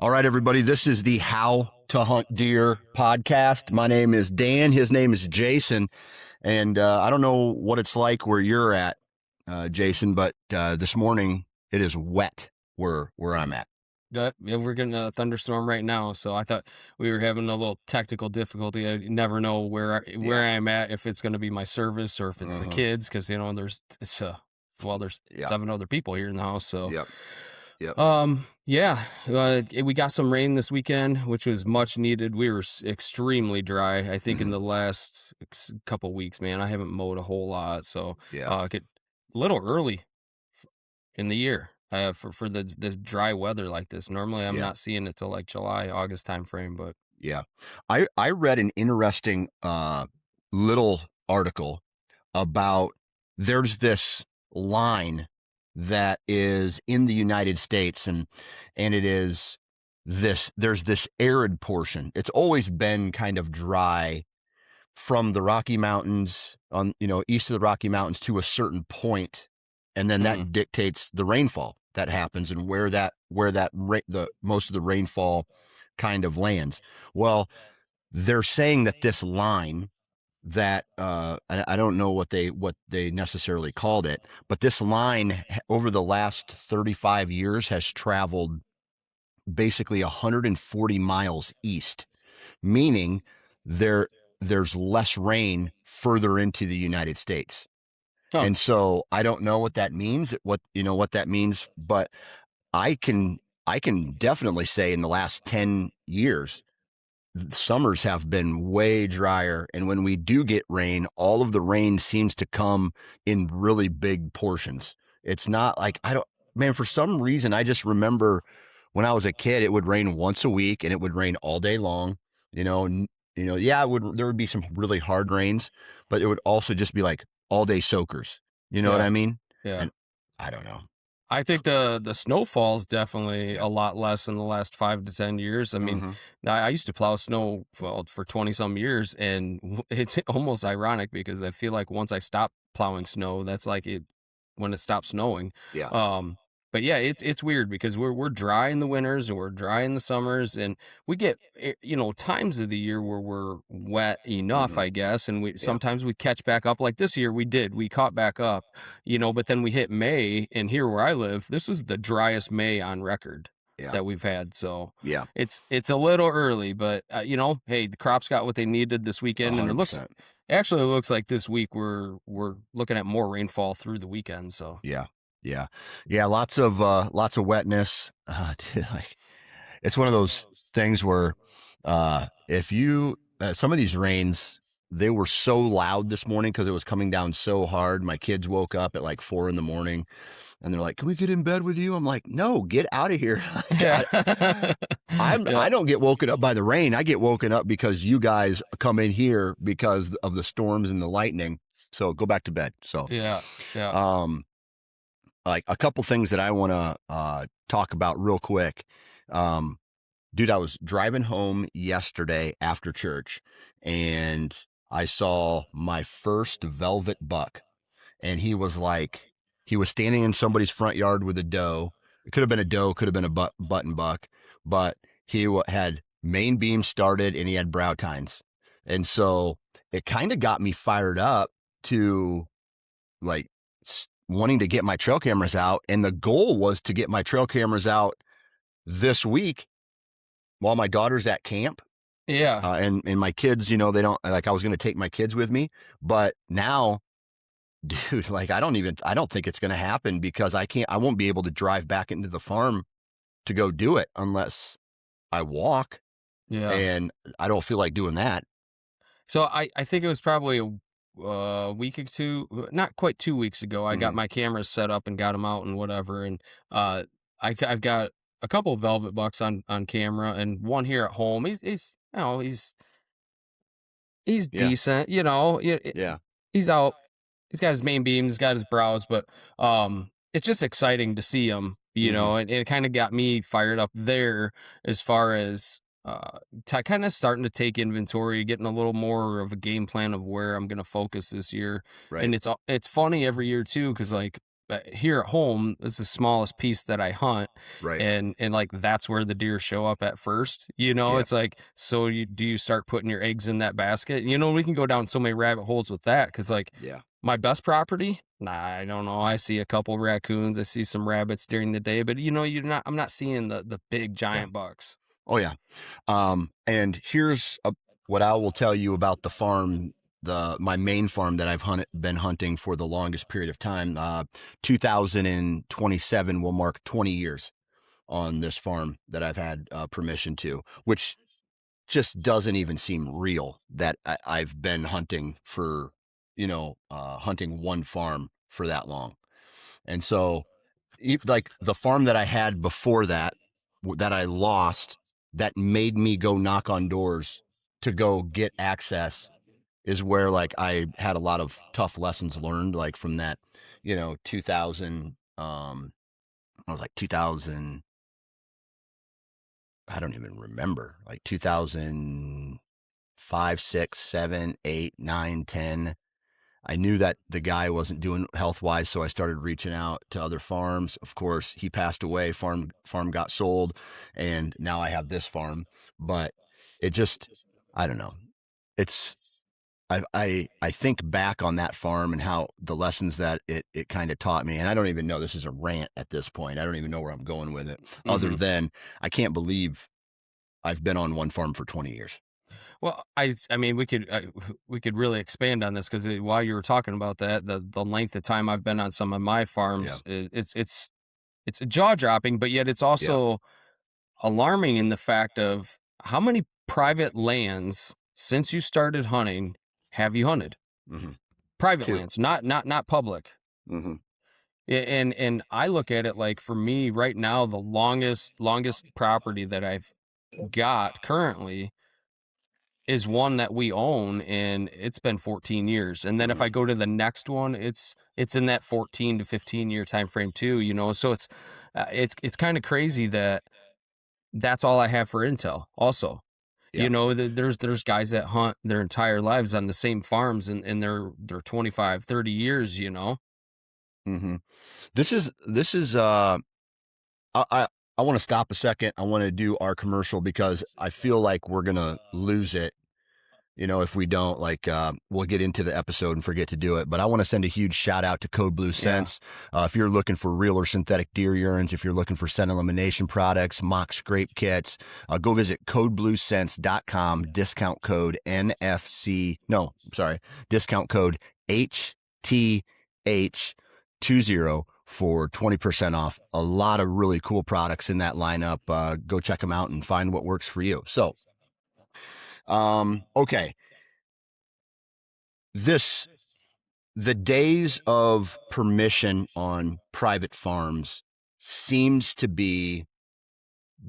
All right, everybody. This is the How to Hunt Deer podcast. My name is Dan. His name is Jason. And I don't know what it's like where you're at, Jason, but this morning it is wet where I'm at. Yeah, we're getting a thunderstorm right now, so I thought we were having a little technical difficulty. I never know where Yeah. I'm at, if it's going to be my service or if it's the kids, because there's there's Yeah. 7 other people here in the house. So, Yep. Yep. yeah, we got some rain this weekend, which was much needed. We were extremely dry. I think in the last couple weeks, man, I haven't mowed a whole lot, so Yeah. get a little early in the year. For the dry weather like this. Normally, I'm Yeah. not seeing it till like July, August timeframe, but Yeah. I read an interesting little article about there's this line that is in the United States and it is there's this arid portion. It's always been kind of dry from the Rocky Mountains on, east of the Rocky Mountains to a certain point, and then that dictates the rainfall that happens and where the most of the rainfall kind of lands. Well, they're saying that this line that I don't know what they necessarily called it, but this line over the last 35 years has traveled basically 140 miles east, meaning there's less rain further into the United States. huh. And so I don't know what that means, what that means, but I can definitely say in the last 10 years, summers have been way drier. And when we do get rain, all of the rain seems to come in really big portions. It's not like, for some reason, I just remember when I was a kid, it would rain once a week and it would rain all day long, yeah, there would be some really hard rains, but it would also just be like all day soakers. You know what Yeah, I mean? yeah. And I don't know. I think the snowfall's definitely a lot less in the last 5 to 10 years. I mean, I used to plow snow for 20 some years, and it's almost ironic because I feel like once I stopped plowing snow, that's like when it stopped snowing. Yeah. But yeah, it's weird because we're dry in the winters and we're dry in the summers, and we get times of the year where we're wet enough, I guess, and sometimes we catch back up. Like this year, we caught back up, but then we hit May, and here where I live, this is the driest May on record that we've had. So Yeah. it's a little early, but hey, the crops got what they needed this weekend, and 100%. it looks like this week we're looking at more rainfall through the weekend. So Yeah. Lots of wetness. Like it's one of those things where, if you, some of these rains, they were so loud this morning because it was coming down so hard. My kids woke up at like 4 a.m. and they're like, "Can we get in bed with you?" I'm like, "No, get out of here." yeah. I don't get woken up by the rain. I get woken up because you guys come in here because of the storms and the lightning. So go back to bed. So, Yeah. like a couple things that I want to talk about real quick. Dude, I was driving home yesterday after church and I saw my first velvet buck, and he was standing in somebody's front yard with a doe. It could have been a doe, could have been a button buck, but he had main beam started and he had brow tines. And so it kind of got me fired up to like wanting to get my trail cameras out. And the goal was to get my trail cameras out this week while my daughter's at camp. Yeah. And my kids, they don't like, I was going to take my kids with me, but now, dude, like, I don't think it's going to happen because I won't be able to drive back into the farm to go do it unless I walk. Yeah. And I don't feel like doing that. So I think it was probably a week or two, not quite 2 weeks ago. I got my cameras set up and got them out and whatever. And I've got a couple of velvet bucks on camera and one here at home. He's decent, Yeah. he's out. He's got his main beam, he's got his brows, but it's just exciting to see him, and it kind of got me fired up there as far as kind of starting to take inventory, getting a little more of a game plan of where I'm going to focus this year. Right. And it's funny every year too, because like here at home is the smallest piece that I hunt, Right. and like that's where the deer show up at first. You know, Yeah. it's like, so you start putting your eggs in that basket? You know, we can go down so many rabbit holes with that because like Yeah. my best property, nah, I don't know. I see a couple raccoons, I see some rabbits during the day, but you know, I'm not seeing the big Yeah. giant bucks. Oh yeah. And here's what I will tell you about the farm, my main farm that I've been hunting for the longest period of time. 2027 will mark 20 years on this farm that I've had permission to, which just doesn't even seem real that I've been hunting for, hunting one farm for that long. And so, like the farm that I had before that, that I lost, that made me go knock on doors to go get access, is where like I had a lot of tough lessons learned, like from that, 2000. I was like 2000. I don't even remember, like 2005, 6, 7, 8, 9, 10. I knew that the guy wasn't doing health wise, so I started reaching out to other farms. Of course, he passed away. Farm got sold, and now I have this farm. But it just, I don't know. It's I think back on that farm and how the lessons that it kind of taught me. And I don't even know, this is a rant at this point. I don't even know where I'm going with it, other Hmm. than I can't believe I've been on one farm for 20 years. Well, I mean, we could really expand on this because while you were talking about that, the length of time I've been on some of my Yeah, farms, it's jaw dropping, but yet it's yeah, also alarming in the fact of how many private lands since you started hunting have you hunted? hmm, Private two, lands, not public. hmm, And I look at it like for me right now, the longest property that I've got currently is one that we own, and it's been 14 years. And then if hmm, I go to the next one, it's in that 14 to 15 year time frame too, you know. So it's kind of crazy that that's all I have for intel also. yeah. You know, there's guys that hunt their entire lives on the same farms, and they're 25, 30 years, you know. Hmm. This is I I want to stop a second. I want to do our commercial because I feel like we're gonna lose it. If we don't, like, we'll get into the episode and forget to do it. But I want to send a huge shout out to Code Blue Yeah. Scents. If you're looking for real or synthetic deer urines, if you're looking for scent elimination products, mock scrape kits, go visit codebluescents.com, discount code NFC. No, sorry, discount code HTH20 for 20% off. A lot of really cool products in that lineup. Go check them out and find what works for you. So, okay. This The days of permission on private farms seems to be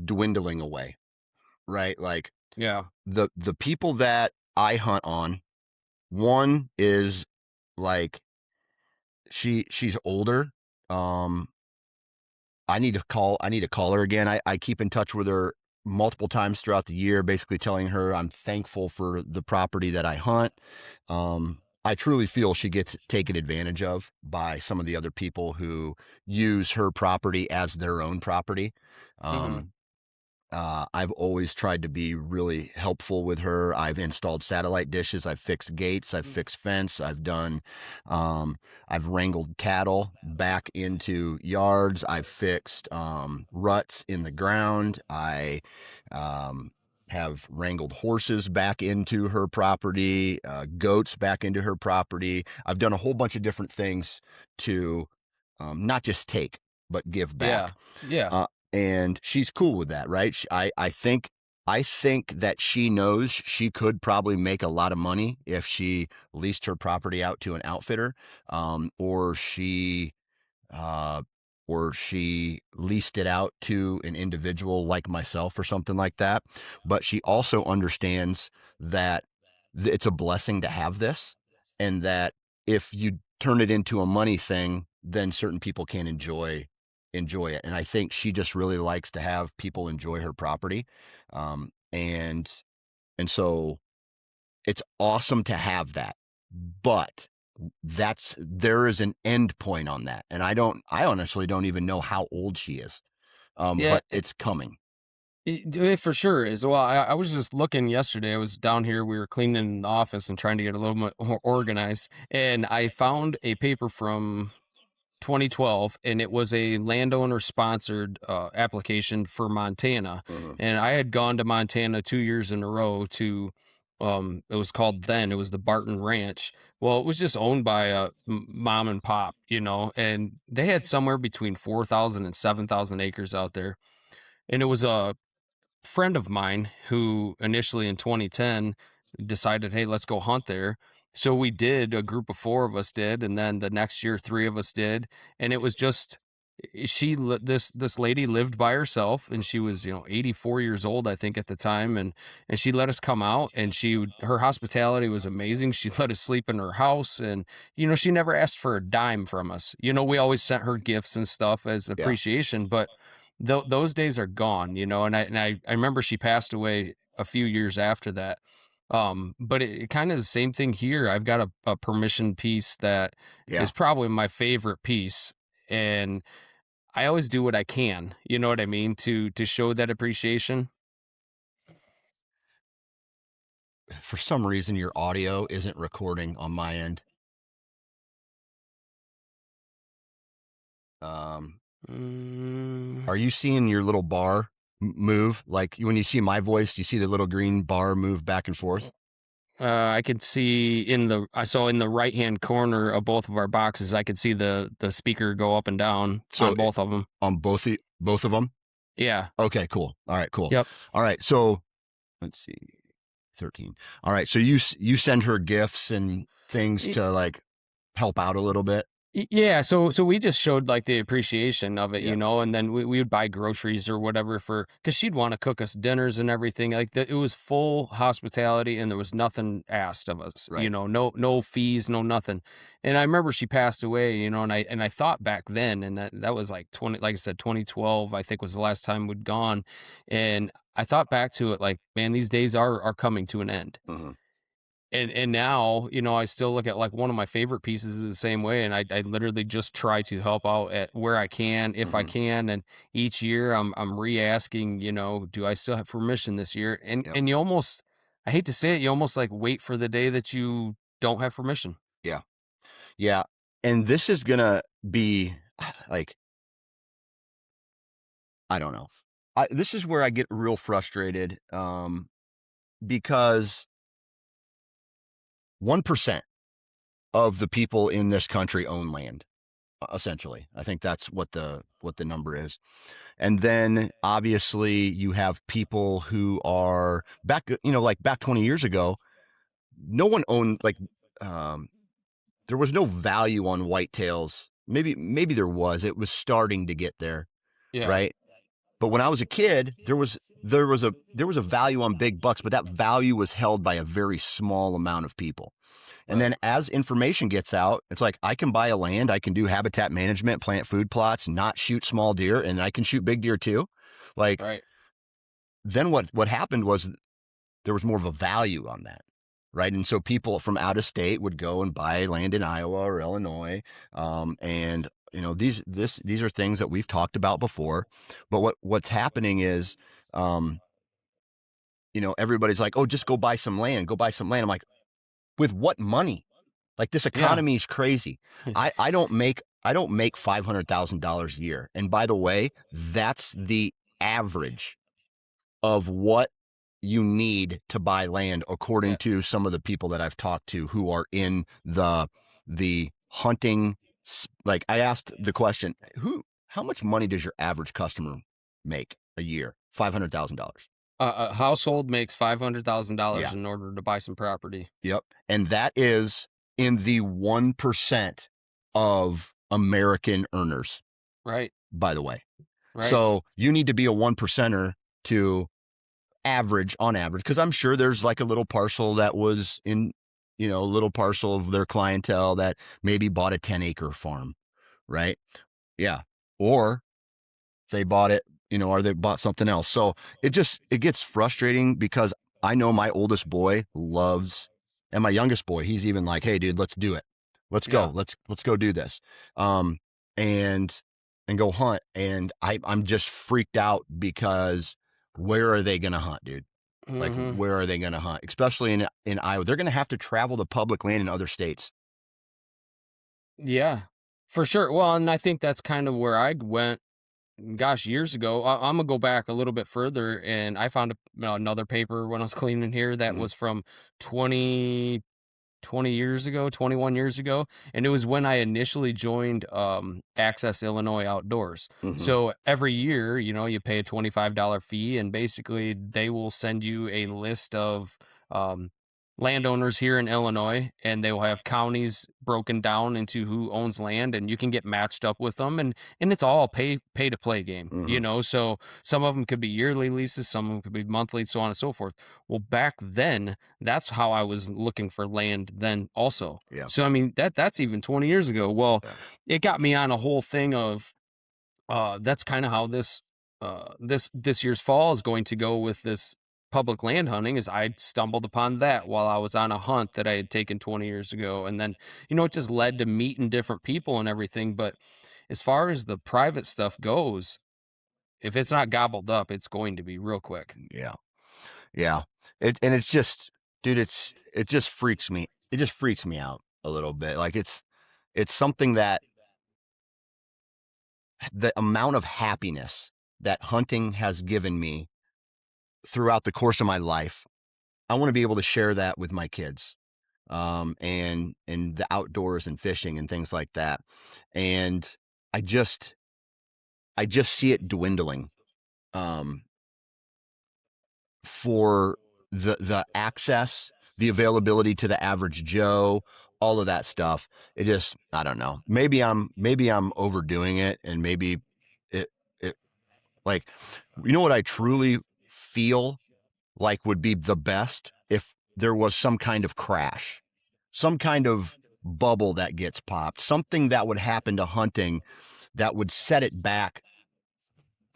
dwindling away, right? Like Yeah. the people that I hunt on, one is like she's older. Um I need to call her again. I keep in touch with her multiple times throughout the year, basically telling her I'm thankful for the property that I hunt. I truly feel she gets taken advantage of by some of the other people who use her property as their own property. Mhm. Um, I've always tried to be really helpful with her. I've installed satellite dishes. I've fixed gates. I've fixed fence. Um, I've wrangled cattle back into yards. I've fixed ruts in the ground. I um, have wrangled horses back into her property, goats back into her property. I've done a whole bunch of different things to not just take, but give back. Yeah. Yeah. Uh, and she's cool with that, right? I think that she knows she could probably make a lot of money if she leased her property out to an outfitter, or uh, she leased it out to an individual like myself or something like that. But she also understands that it's a blessing to have this, and that if you turn it into a money thing, then certain people can enjoy it. And I think she just really likes to have people enjoy her property, and so it's awesome to have that. But there is an end point on that. And I honestly don't even know how old she is. Yeah, But it's coming. it for sure is. Well, I was just looking yesterday. I was down here. We were cleaning the office and trying to get a little bit more organized, and I found a paper from 2012, and it was a landowner sponsored application for Montana. Mhm. And I had gone to Montana 2 years in a row to, it was called then, it was the Barton Ranch. Well, it was just owned by a mom and pop, and they had somewhere between 4,000 and 7,000 acres out there. And it was a friend of mine who initially in 2010 decided, hey, let's go hunt there. So we did, a group of four of us did, and then the next year three of us did, and it was just this lady lived by herself, and she was 84 years old, I think, at the time, and she let us come out, and her hospitality was amazing. She let us sleep in her house, and she never asked for a dime from us. We always sent her gifts and stuff as Yeah. appreciation, but those days are gone, and I remember she passed away a few years after that. But it kind of the same thing here. I've got a permission piece that Yeah. is probably my favorite piece, and I always do what I can, you know what I mean, to show that appreciation. For some reason, your audio isn't recording on my end. Um, Mm, are you seeing your little bar move? Like when you see my voice, you see the little green bar move back and forth. I could see in the right hand corner of both of our boxes, I could see the speaker go up and down So on both of them. on both of them. Yeah. Okay, cool. All right, cool. Yep. All right, so let's see, 13. All right, so you send her gifts and things to like help out a little bit. Yeah, so we just showed like the appreciation of it, Yeah. and then we would buy groceries or whatever because she'd want to cook us dinners and everything. Like it was full hospitality, and there was nothing asked of us, Right. no fees, no nothing. And I remember she passed away, and I thought back then, and that was like 20, like I said, 2012, I think was the last time we'd gone, and I thought back to it like, man, these days are coming to an end. Mhm. And now, I still look at like one of my favorite pieces the same way, and I literally just try to help out at where I can, if I Mhm. can, and each year I'm re-asking, do I still have permission this year? And Yep. and you almost, I hate to say it, you almost like wait for the day that you don't have permission. Yeah. Yeah. And this is gonna be like, I don't know. This is where I get real frustrated, because 1% of the people in this country own land. Essentially, I think that's what the number is. And then obviously you have people who are back, like back 20 years ago, no one owned like, um, there was no value on whitetails. Maybe there was. It was starting to get there, Yeah. right? But when I was a kid, there was a value on big bucks, but that value was held by a very small amount of people. And Right. then as information gets out, it's like I can buy a land, I can do habitat management, plant food plots, not shoot small deer, and I can shoot big deer too. Like Right. then what happened was there was more of a value on that. Right. And so people from out of state would go and buy land in Iowa or Illinois. And these are things that we've talked about before. But what's happening is, everybody's like, oh, just go buy some land, go buy some land. I'm like, with what money? Like this Yeah. economy is crazy. I don't make $500,000 a year. And by the way, that's the average of what you need to buy land, according Yeah. to some of the people that I've talked to who are in the hunting. Like I asked the question, how much money does your average customer make a year? $500,000. A household makes $500,000 Yeah. in order to buy some property. Yep. And that is in the 1% of American earners, Right. by the way. Right. So you need to be a 1%er to average on average, because I'm sure there's like a little parcel that was in, a little parcel of their clientele that maybe bought a 10-acre farm, right? Yeah. Or they bought it, or they bought something else. So it gets frustrating because I know my oldest boy loves, and my youngest boy, he's even like, hey, dude, let's do it. Let's go. Yeah. Let's go do this." Um, and go hunt. And I'm just freaked out because where are they going to hunt, dude? Like, Mhm. where are they going to hunt? Especially in Iowa, they're going to have to travel to public land in other states. Yeah. For sure. Well, and I think that's kind of where I went, gosh, years ago. I'm gonna go back a little bit further, and I found another paper when I was cleaning here that Mm-hmm. was from 20 years ago, 21 years ago, and it was when I initially joined Access Illinois Outdoors. Mm-hmm. So every year, you pay a $25 fee, and basically they will send you a list of um, landowners here in Illinois, and they will have counties broken down into who owns land, and you can get matched up with them, and it's all pay to play game, Mm-hmm. So some of them could be yearly leases, some of them could be monthly, so on and so forth. Well, back then, that's how I was looking for land then also. Yeah. So I mean that's even 20 years ago. Well, Yeah. it got me on a whole thing of that's kind of how this year's fall is going to go with this public land hunting. Is I stumbled upon that while I was on a hunt that I had taken 20 years ago, and then it just led to meeting different people and everything. But as far as the private stuff goes, if it's not gobbled up, it's going to be real quick. Yeah. Yeah. It's just, dude, it just freaks me. It just freaks me out a little bit. Like, it's something that the amount of happiness that hunting has given me throughout the course of my life, I want to be able to share that with my kids. And the outdoors and fishing and things like that. And I just I just see it dwindling. Um, for the access, the availability to the average Joe, all of that stuff. It just, I don't know. Maybe I'm overdoing it, and maybe it like, what I truly feel like would be the best if there was some kind of crash, some kind of bubble that gets popped, something that would happen to hunting that would set it back.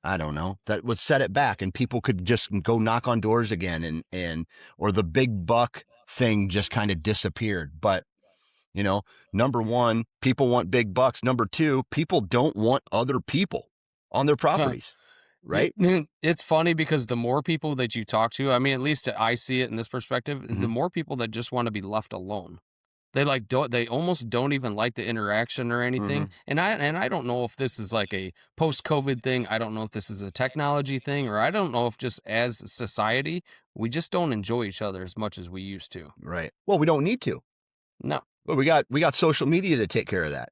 I don't know, that would set it back, and people could just go knock on doors again, and or the big buck thing just kind of disappeared. But, you know, number one, people want big bucks. Number two, people don't want other people on their properties, right? It's funny because the more people that you talk to, I mean, at least I see it in this perspective, the Mm-hmm. more people that just want to be left alone. They like don't they almost don't even like the interaction or anything. Mm-hmm. And I don't know if this is like a post-COVID thing. I don't know if this is a technology thing, or I don't know if just as a society, we just don't enjoy each other as much as we used to. Right. Well, we don't need to. No. Well, we got social media to take care of that.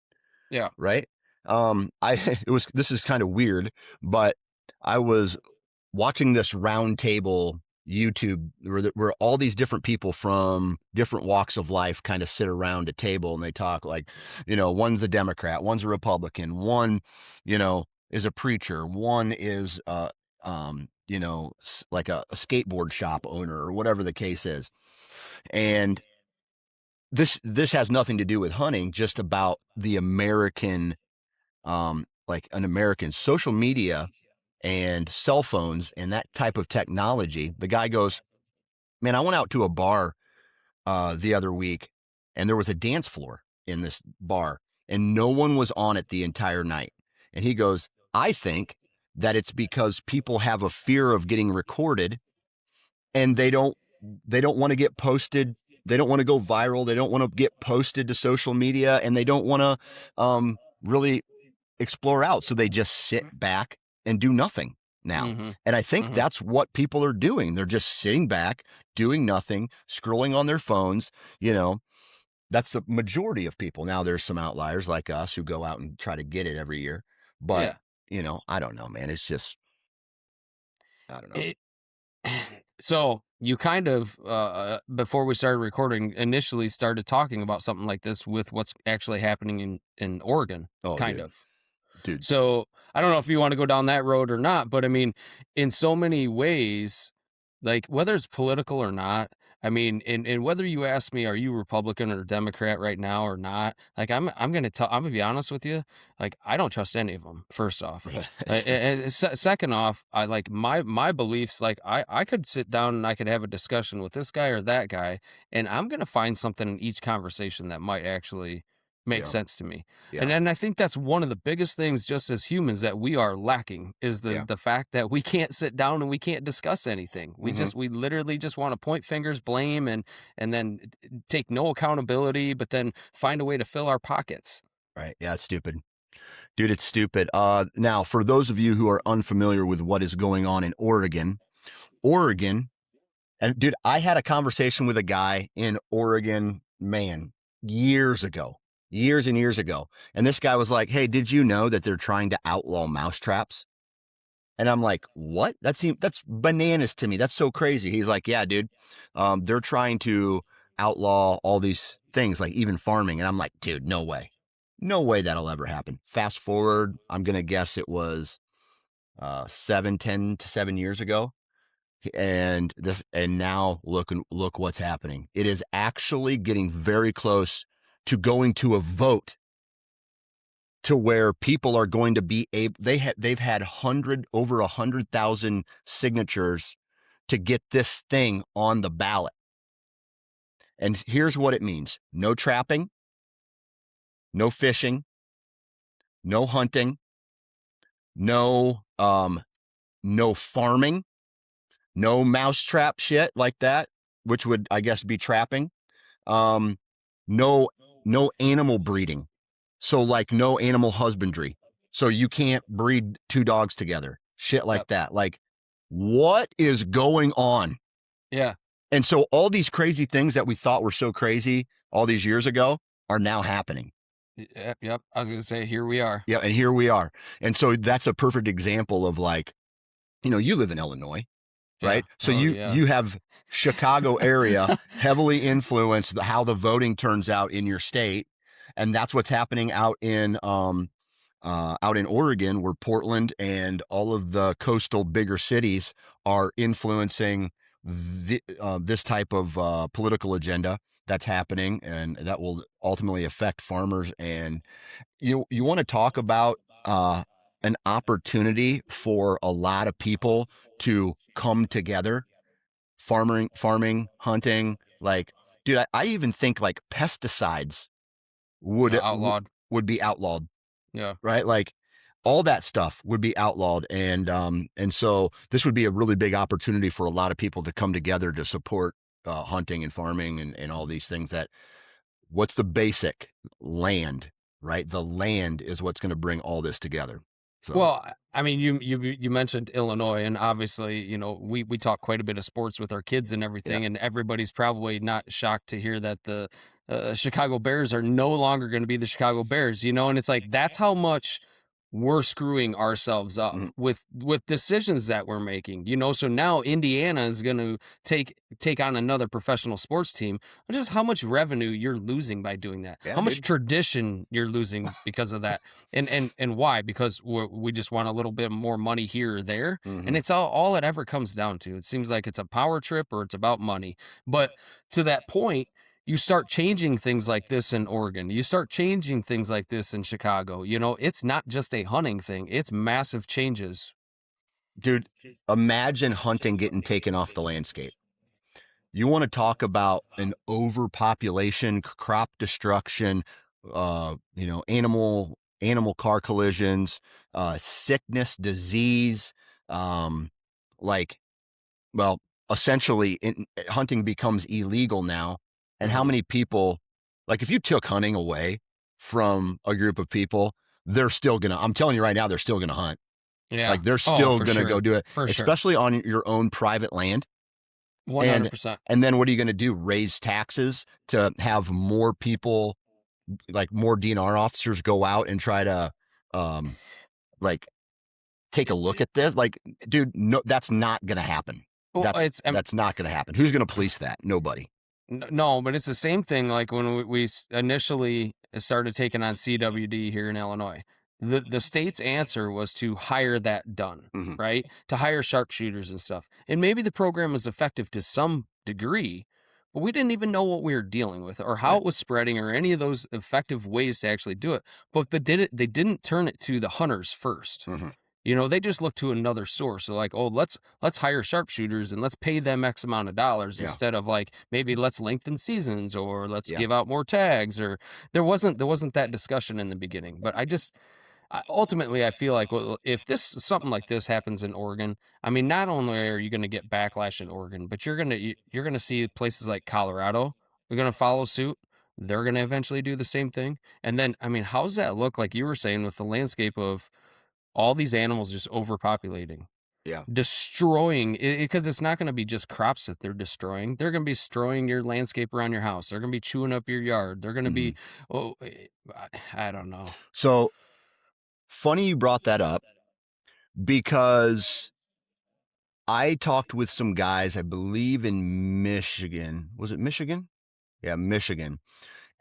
Yeah. Right. I it was this is kind of weird, but I was watching this round table YouTube where all these different people from different walks of life kind of sit around a table and they talk, like, one's a Democrat, one's a Republican, one, is a preacher, one is like a skateboard shop owner or whatever the case is. And this has nothing to do with hunting, just about the American, like an American social media and cell phones and that type of technology. The guy goes, "Man, I went out to a bar the other week, and there was a dance floor in this bar, and no one was on it the entire night." And he goes, "I think that it's because people have a fear of getting recorded, and they don't want to get posted. They don't want to go viral. They don't want to get posted to social media, and they don't want to really explore out. So they just sit back and do nothing now." Mm-hmm. And I think Mm-hmm. that's what people are doing. They're just sitting back, doing nothing, scrolling on their phones. You know, that's the majority of people. Now, there's some outliers like us who go out and try to get it every year. But, Yeah. I don't know, man. It's just, I don't know. It, so you kind of before we started recording initially started talking about something like this with what's actually happening in Oregon, Oh, kind dude, of. dude. So I don't know if you want to go down that road or not, but I mean, in so many ways, like whether it's political or not, I mean, and whether you ask me, are you Republican or Democrat right now or not? Like I'm gonna be honest with you, like I don't trust any of them. First off, second off, I like my beliefs. Like I could sit down and I could have a discussion with this guy or that guy, and I'm gonna find something in each conversation that might actually makes Yeah. sense to me. Yeah. And I think that's one of the biggest things just as humans that we are lacking is Yeah. the fact that we can't sit down and we can't discuss anything. Hmm. We literally just want to point fingers, blame and then take no accountability, but then find a way to fill our pockets. Right. Yeah. It's stupid. Dude, it's stupid. Now, for those of you who are unfamiliar with what is going on in Oregon, and dude, I had a conversation with a guy in Oregon, man, years ago, years and years ago. And this guy was like, "Hey, did you know that they're trying to outlaw mousetraps?" And I'm like, "What? That's bananas to me. That's so crazy." He's like, "Yeah, dude, they're trying to outlaw all these things, like even farming." And I'm like, "Dude, no way, no way that'll ever happen." Fast forward, I'm gonna guess it was 10 to 7 years ago, and now look what's happening. It is actually getting very close to going to a vote to where people are going to be able. They've had over 100,000 signatures to get this thing on the ballot. And here's what it means: no trapping, no fishing, no hunting, no farming, no mousetrap shit like that, which would, I guess, be trapping. Um, no, no animal breeding. So like no animal husbandry. So you can't breed two dogs together. Shit like Yep. that. Like, what is going on? Yeah. And so all these crazy things that we thought were so crazy all these years ago are now happening. Yep. Yep. I was going to say, here we are. Yeah, and here we are. And so that's a perfect example of, like, you live in Illinois, Yeah. right? So Oh, you yeah. you have Chicago area heavily influenced how the voting turns out in your state, and that's what's happening out in Oregon, where Portland and all of the coastal bigger cities are influencing this type of political agenda that's happening, and that will ultimately affect farmers. And you want to talk about an opportunity for a lot of people to come together, farming, hunting. Like, dude, I even think like pesticides would Outlawed. would be outlawed, Yeah. right? Like all that stuff would be outlawed, and so this would be a really big opportunity for a lot of people to come together to support hunting and farming and all these things. That what's the basic land, right? The land is what's going to bring all this together. So Well, I mean, you mentioned Illinois, and obviously, we talk quite a bit of sports with our kids and yeah. everything, and everybody's probably not shocked to hear that the Chicago Bears are no longer going to be the Chicago Bears, and it's like that's how much we're screwing ourselves up Mhm. with decisions that we're making, So now Indiana is going to take on another professional sports team. Just how much revenue you're losing by doing that, Yeah, how much dude. tradition you're losing because of that. And why? Because we just want a little bit more money here or there, Hmm. and it's all it ever comes down to. It seems like it's a power trip or it's about money. But to that point, you start changing things like this in Oregon. You start changing things like this in Chicago. It's not just a hunting thing; it's massive changes. Dude, imagine hunting getting taken off the landscape. You want to talk about an overpopulation, crop destruction, animal car collisions, sickness, disease, um, like, well, essentially hunting becomes illegal now. And how Mhm. many people, like, if you took hunting away from a group of people, they're still gonna, I'm telling you right now, they're still gonna hunt. Yeah. Like, they're Oh, still for gonna go sure. do it, For sure. especially on your own private land. And 100%. and then what are you going to do? Raise taxes to have more people, like more DNR officers, go out and try to, um, like, take a look at this? Like, dude, no, that's not going to happen. Well, it's That's not going to happen. Who's going to police that? Nobody. No, but it's the same thing like when initially started taking on CWD here in Illinois. The state's answer was to hire that done, Hmm. right? To hire sharpshooters and stuff. And maybe the program was effective to some degree, but we didn't even know what we were dealing with or how Right. it was spreading or any of those effective ways to actually do it. But they didn't turn it to the hunters first. Hmm. they just look to another source. So like, oh, let's hire sharpshooters and let's pay them X amount of dollars Yeah. instead of like maybe let's lengthen seasons or let's Yeah. give out more tags. Or there wasn't that discussion in the beginning. But ultimately, I feel like, well, if something like this happens in Oregon, I mean, not only are you going to get backlash in Oregon, but you're going to see places like Colorado are going to follow suit. They're going to eventually do the same thing. And then, I mean, how's that look? Like you were saying, with the landscape of all these animals just overpopulating, Yeah. destroying, because it's not going to be just crops that they're destroying. They're going to be destroying your landscape around your house. They're going to be chewing up your yard. They're going to Mhm. be, oh, I don't know. So funny you brought that up because I talked with some guys, I believe in Michigan. Was it Michigan? Yeah, Michigan.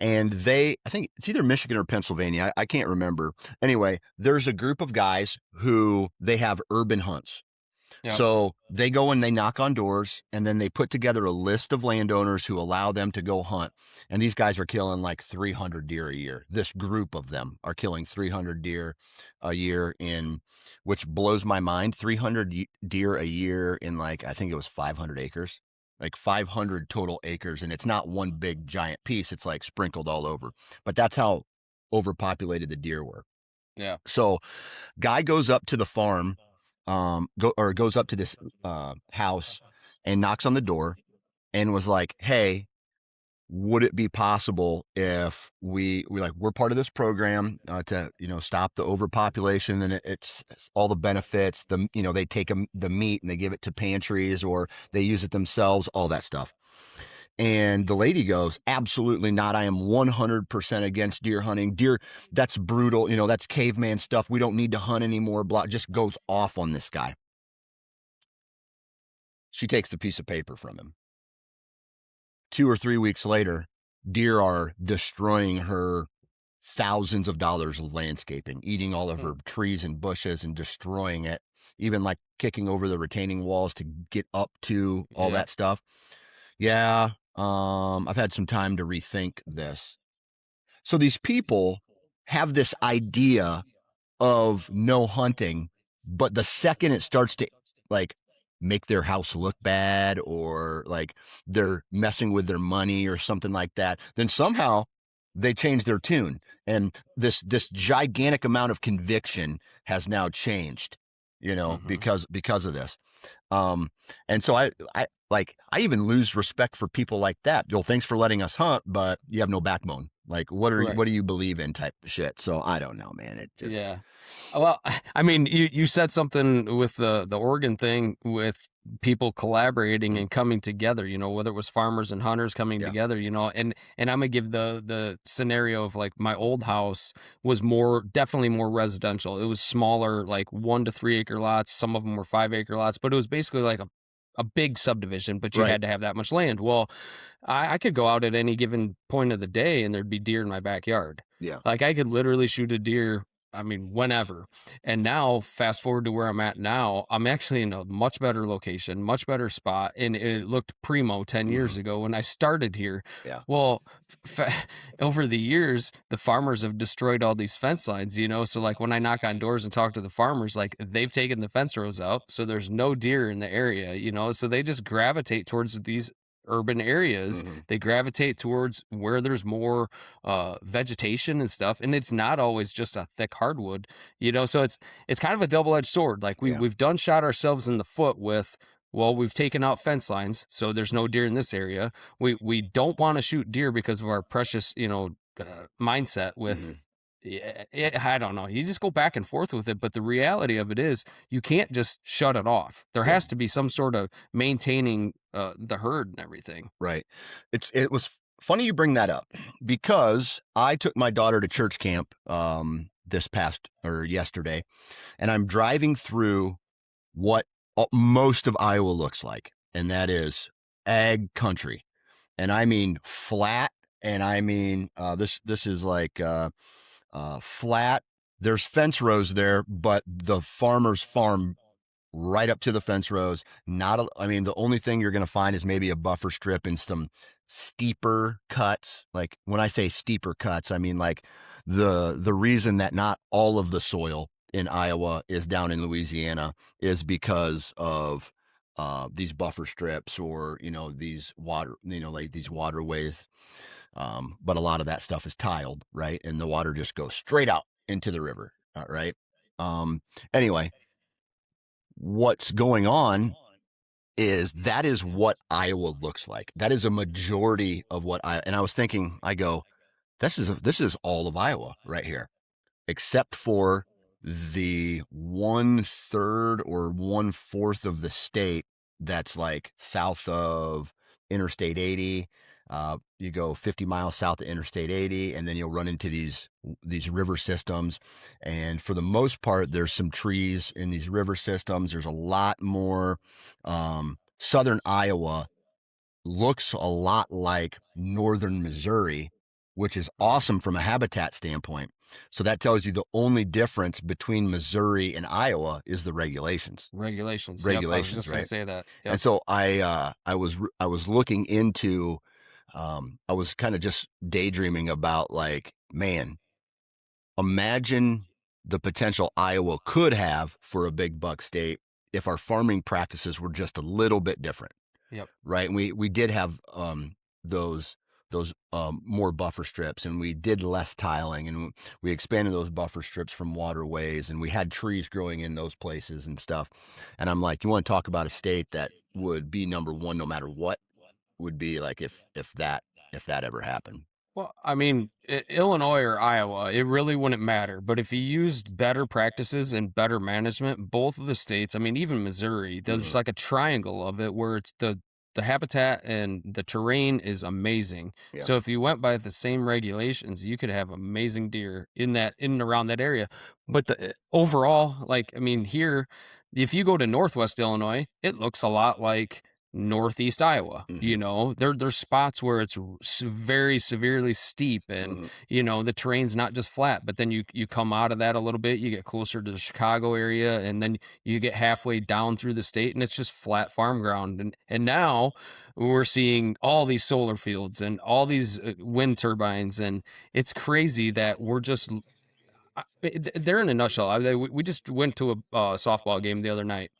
And I think it's either Michigan or Pennsylvania. I can't remember. Anyway, there's a group of guys who they have urban hunts. Yeah. So they go and they knock on doors and then they put together a list of landowners who allow them to go hunt. And these guys are killing like 300 deer a year. This group of them are killing 300 deer a year which blows my mind. 300 deer a year in like, I think it was 500 acres, like 500 total acres. And it's not one big giant piece. It's like sprinkled all over. But that's how overpopulated the deer were. Yeah. So guy goes up to the farm, goes up to this house and knocks on the door and was like, "Hey, would it be possible if we're part of this program to stop the overpopulation and it's all the benefits, they take the meat and they give it to pantries or they use it themselves, all that stuff." And the lady goes, "Absolutely not. I am 100% against deer hunting. Deer, that's brutal. That's caveman stuff. We don't need to hunt anymore." Blah, just goes off on this guy. She takes the piece of paper from him. 2 or 3 weeks later, deer are destroying her thousands of dollars of landscaping, eating all of her trees and bushes and destroying it, even like kicking over the retaining walls to get up to all Yeah. that stuff. Yeah, I've had some time to rethink this. So these people have this idea of no hunting, but the second it starts to like make their house look bad or like they're messing with their money or something like that, then somehow they change their tune. And this gigantic amount of conviction has now changed, Mhm. because of this. Um, and so I even lose respect for people like that. Yo, thanks for letting us hunt, but you have no backbone. Like, Right. what do you believe in type of shit? So I don't know, man. It just, Yeah. Well, I mean, you said something with the Oregon thing with people collaborating mm, and coming together, whether it was farmers and hunters coming yeah, together, and I'm gonna give the scenario of like my old house was definitely more residential. It was smaller, like 1 to 3 acre lots. Some of them were 5 acre lots, but it was basically like a big subdivision, but you right. had to have that much land. Well, I could go out at any given point of the day and there'd be deer in my backyard. Yeah. Like I could literally shoot a deer, I mean, whenever. And now, fast forward to where I'm at now, I'm actually in a much better location, much better spot. And it looked primo 10 Hmm. years ago when I started here. Yeah. Well, fa- over the years, the farmers have destroyed all these fence lines, So, like, when I knock on doors and talk to the farmers, like, they've taken the fence rows out. So there's no deer in the area, So they just gravitate towards these urban areas. Hmm. They gravitate towards where there's more vegetation and stuff, and it's not always just a thick hardwood, so it's kind of a double-edged sword. Like Yeah. we've done shot ourselves in the foot with, well, we've taken out fence lines, so there's no deer in this area. We don't want to shoot deer because of our precious mindset with, Hmm. yeah, I don't know. You just go back and forth with it, but the reality of it is you can't just shut it off. There Yeah. has to be some sort of maintaining the herd and everything. Right. It was funny you bring that up because I took my daughter to church camp this past or yesterday, and I'm driving through what most of Iowa looks like, and that is ag country. And I mean flat, and I mean this is like flat. There's fence rows there, but the farmers farm right up to the fence rows. I mean, the only thing you're going to find is maybe a buffer strip and some steeper cuts. Like when I say steeper cuts, I mean like the reason that not all of the soil in Iowa is down in Louisiana is because of these buffer strips, or these water, like these waterways. But a lot of that stuff is tiled, right? And the water just goes straight out into the river, right? Um, anyway, what's going on is that is what Iowa looks like. That is a majority of what and I was thinking, I go, this is all of Iowa right here, except for the 1/3 or 1/4 of the state that's like south of Interstate 80. You go 50 miles south of Interstate 80, and then you'll run into these river systems. And for the most part, there's some trees in these river systems. There's a lot more. Southern Iowa looks a lot like northern Missouri, which is Mm. awesome from a habitat standpoint. So that tells you the only difference between Missouri and Iowa is the regulations. Regulations. Yep. I was Regulations, just gonna right? say that. And Yep. so I was looking into, I was kind of just daydreaming about, like, man, imagine the potential Iowa could have for a big buck state if our farming practices were just a little bit different, Yep. right? And we did have those more buffer strips, and we did less tiling, and we expanded those buffer strips from waterways, and we had trees growing in those places and stuff. And I'm like, you want to talk about a state that would be number one no matter what? Would be like if that ever happened. Well, I mean, Illinois or Iowa, it really wouldn't matter. But if you used better practices and better management, both of the states, I mean, even Missouri, there's Mm-hmm. like a triangle of it where it's the habitat and the terrain is amazing. Yeah. So if you went by the same regulations, you could have amazing deer in and around that area. But overall, like I mean, here, if you go to Northwest Illinois, it looks a lot like Northeast Iowa. Mm-hmm. There's spots where it's very severely steep, and Mm-hmm. the terrain's not just flat. But then you come out of that a little bit, you get closer to the Chicago area, and then you get halfway down through the state, and it's just flat farm ground. And now we're seeing all these solar fields and all these wind turbines, and it's crazy that we're just. They're in a nutshell. We just went to a softball game the other night,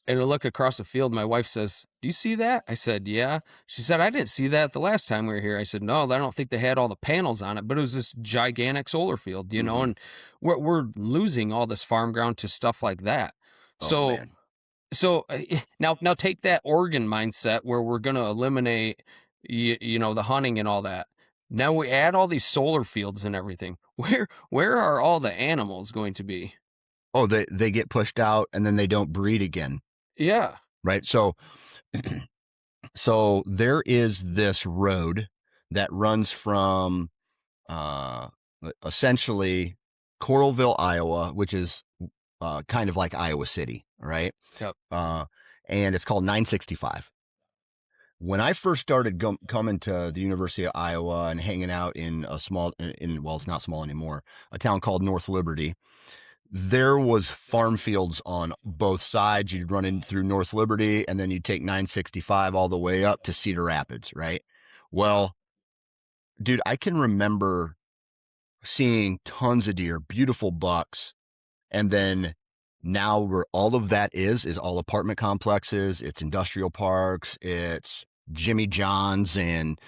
and I look across the field. My wife says, "Do you see that?" I said, "Yeah." She said, "I didn't see that the last time we were here." I said, "No, I don't think they had all the panels on it, but it was this gigantic solar field, Mm-hmm. and we're losing all this farm ground to stuff like that." Oh So man. now take that Oregon mindset where we're going to eliminate the hunting and all that. Now we add all these solar fields and everything. Where are all the animals going to be? Oh, they get pushed out and then they don't breed again, Yeah. right? So there is this road that runs from uh, essentially Coralville, Iowa, which is kind of like Iowa City, right? Yep. Uh, and it's called 965. When I first started coming to the University of Iowa and hanging out in a small, well, it's not small anymore, a town called North Liberty, there was farm fields on both sides. You'd run in through North Liberty, and then you'd take 965 all the way up to Cedar Rapids, right? Well, dude, I can remember seeing tons of deer, beautiful bucks, and then now where all of that is all apartment complexes, it's industrial parks, it's Jimmy John's and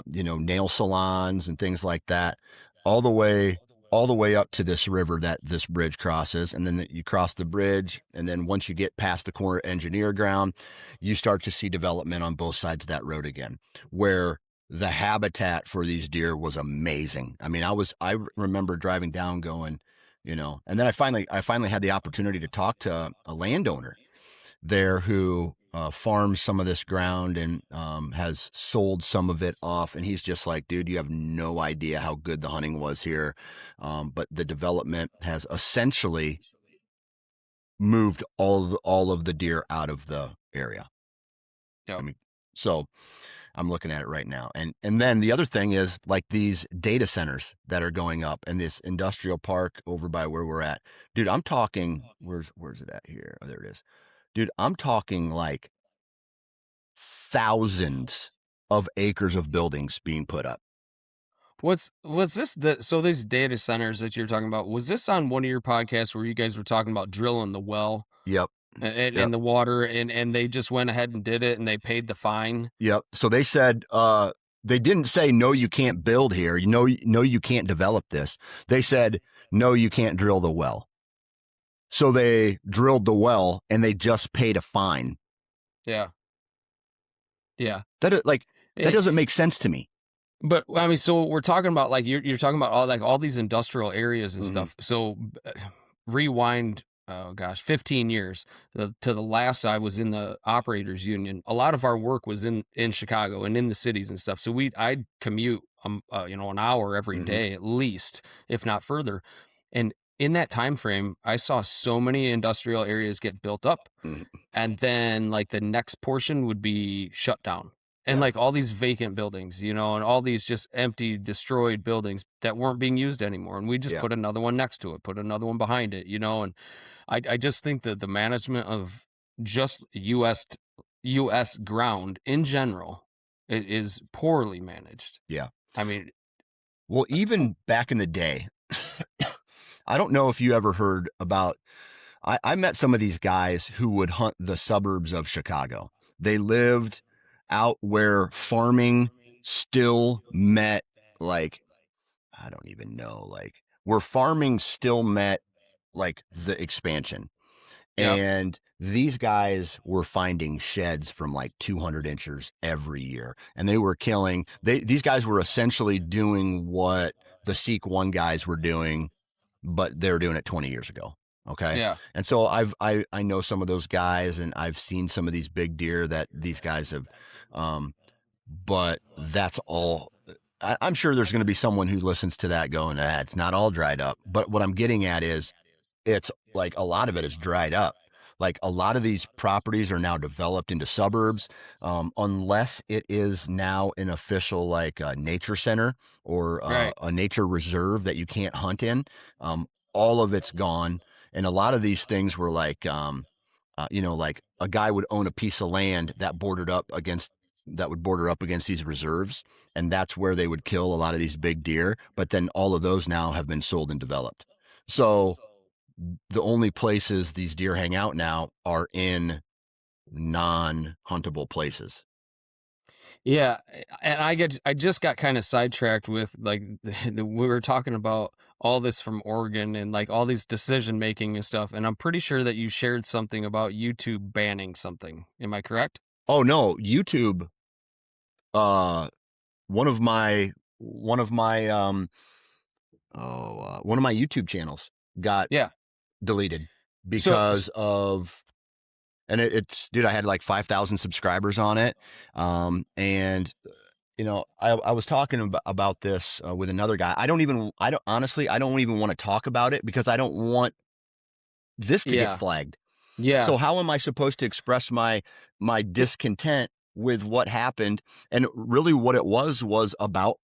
nail salons and things like that, all the way all the way up to this river that this bridge crosses. And then you cross the bridge, and then once you get past the Corps Engineer ground, you start to see development on both sides of that road again, where the habitat for these deer was amazing. I mean, I remember driving down going, and then I finally had the opportunity to talk to a landowner there who farms some of this ground and has sold some of it off. And he's just like, dude, you have no idea how good the hunting was here. But the development has essentially moved all of the deer out of the area. I Yep. mean, so I'm looking at it right now. And then the other thing is, like, these data centers that are going up and this industrial park over by where we're at. Dude, I'm talking, where's it at here? Oh, there it is. Dude, I'm talking like thousands of acres of buildings being put up. Was this so these data centers that you're talking about, was this on one of your podcasts where you guys were talking about drilling the well Yep. and Yep. the water and they just went ahead and did it and they paid the fine? Yep. So they said, they didn't say, no, you can't build here. No, you can't develop this. They said, no, you can't drill the well. So they drilled the well and they just paid a fine. Yeah. Yeah. That doesn't make sense to me. But I mean, so we're talking about like you're talking about all these industrial areas and Mhm. stuff. So rewind, oh gosh, 15 years to the last I was in the operators union. A lot of our work was in Chicago and in the cities and stuff. So I'd commute an hour every Mhm. day at least, if not further. And in that time frame, I saw so many industrial areas get built up Mhm. and then like the next portion would be shut down and Yeah. like all these vacant buildings, and all these just empty destroyed buildings that weren't being used anymore, and we just Yeah. put another one next to it, put another one behind it, and I just think that the management of just us ground in general is poorly managed. Yeah. I mean, Well, even back in the day, I don't know if you ever heard about. I met some of these guys who would hunt the suburbs of Chicago. They lived out where farming still met, like, I don't even know, like, where farming still met, like, the expansion. yeah, And these guys were finding sheds from like 200 inches every year. And they were killing, these guys were essentially doing what the Seek One guys were doing, but they were doing it 20 years ago. Okay. yeah, And so I know some of those guys and I've seen some of these big deer that these guys have, um, but that's all. I'm sure there's going to be someone who listens to that going, it's not all dried up. But what I'm getting at is, it's like a lot of it is dried up. Like a lot of these properties are now developed into suburbs, unless it is now an official like nature center or right, a nature reserve that you can't hunt in. Um, all of it's gone, and a lot of these things were like, like a guy would own a piece of land that would border up against these reserves, and that's where they would kill a lot of these big deer. But then all of those now have been sold and developed. So the only places these deer hang out now are in non-huntable places. yeah. And I just got kind of sidetracked with like we were talking about all this from Oregon and like all these decision making and stuff, and I'm pretty sure that you shared something about YouTube banning something. Am I correct? Oh no, YouTube. Uh, one of my one of my YouTube channels got Yeah. deleted So because of, and it's, dude, I had like 5,000 subscribers on it, and I was talking about this with another guy. I don't honestly, I don't even want to talk about it because I don't want this to get yeah, flagged. yeah, So how am I supposed to express my discontent with what happened? And really what it was about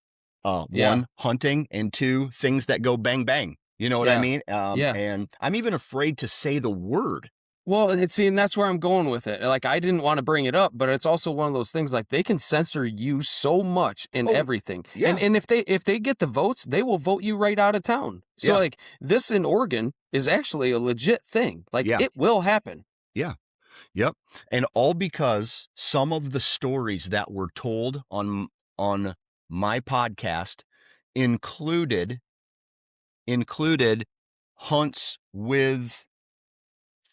yeah, one, hunting, and two, things that go bang bang. You know what I yeah, mean? yeah. And I'm even afraid to say the word. Well, and that's where I'm going with it. Like, I didn't want to bring it up, but it's also one of those things. Like, they can censor you so much in Oh, everything, and yeah. if they get the votes, they will vote you right out of town. So, Yeah. like, this in Oregon is actually a legit thing. Like, Yeah. it will happen. Yeah. Yep. And all because some of the stories that were told on my podcast included included hunts with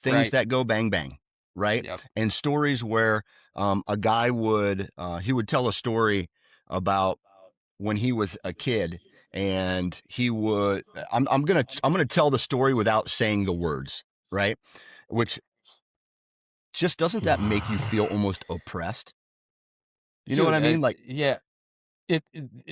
things Right. that go bang bang, right? Yep. And stories where a guy would he would tell a story about when he was a kid, and he would I'm gonna tell the story without saying the words, right? Which just, doesn't that make you feel almost oppressed? You know what Dude, I mean? Like, yeah.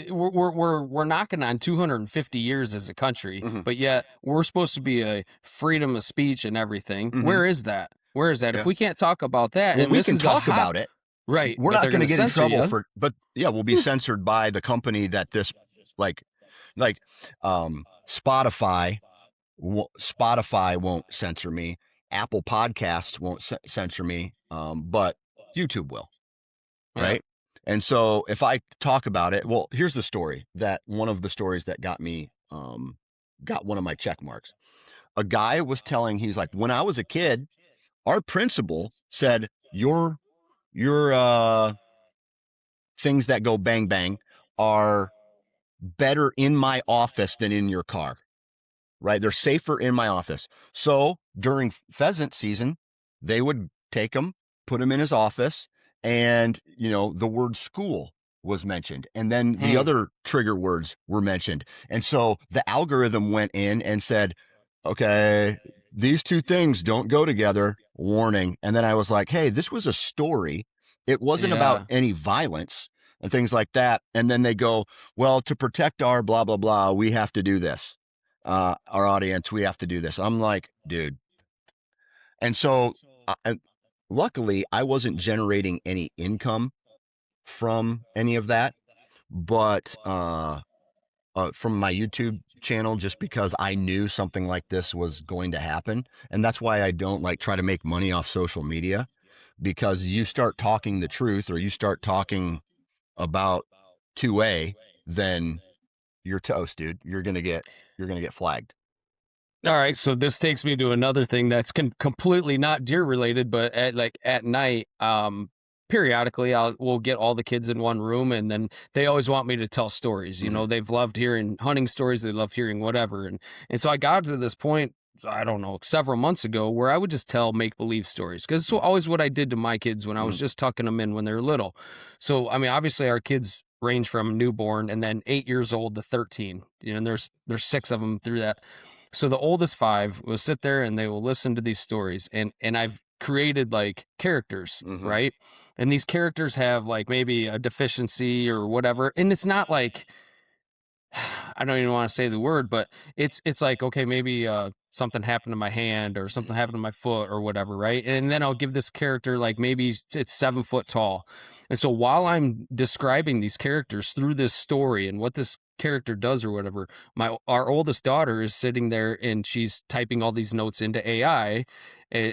We're knocking on 250 years as a country, mhm, but yet we're supposed to be a freedom of speech and everything. mhm, Where is that? Where is that? If yeah. we can't talk about that, Well, and we this can is a talk hot about it. right, We're but not they're going going to to get in censor trouble you. for, but yeah, we'll be censored by the company that this, like, like, Spotify. Spotify won't censor me. Apple Podcasts won't censor me. But YouTube will, Yeah, right? And so if I talk about it, well, here's the story that one of the stories that got me, got one of my check marks. A guy was telling, he's like, when I was a kid, our principal said, your things that go bang bang are better in my office than in your car, right? They're safer in my office. So during pheasant season, they would take him, put him in his office, and the word school was mentioned, and then the Hmm. other trigger words were mentioned, and so the algorithm went in and said, okay, these two things don't go together, warning. And then I was like, hey, this was a story. It wasn't about Yeah. any violence and things like that. And then they go, well, to protect our blah blah blah, we have to do this, our audience, we have to do this. I'm like, dude. And so, luckily, I wasn't generating any income from any of that, but from my YouTube channel, just because I knew something like this was going to happen. And that's why I don't like try to make money off social media, because you start talking the truth or you start talking about 2A, then you're toast, dude. You're going to get flagged. All right, so this takes me to another thing that's completely not deer related, but at night, periodically we'll get all the kids in one room, and then they always want me to tell stories. Mhm. They've loved hearing hunting stories, they love hearing whatever, and so I got to this point, I don't know, several months ago, where I would just tell make believe stories because it's always what I did to my kids when I was Mhm. just tucking them in when they were little. So I mean, obviously our kids range from newborn and then 8 years old to 13. And there's six of them through that. So the oldest five will sit there and they will listen to these stories, and I've created like characters, Mhm. right? And these characters have like maybe a deficiency or whatever, and it's not like I don't even want to say the word, but it's like okay, maybe something happened to my hand or something happened to my foot or whatever, right? And then I'll give this character like maybe it's 7 foot tall, and so while I'm describing these characters through this story and what this character does or whatever, our oldest daughter is sitting there and she's typing all these notes into AI,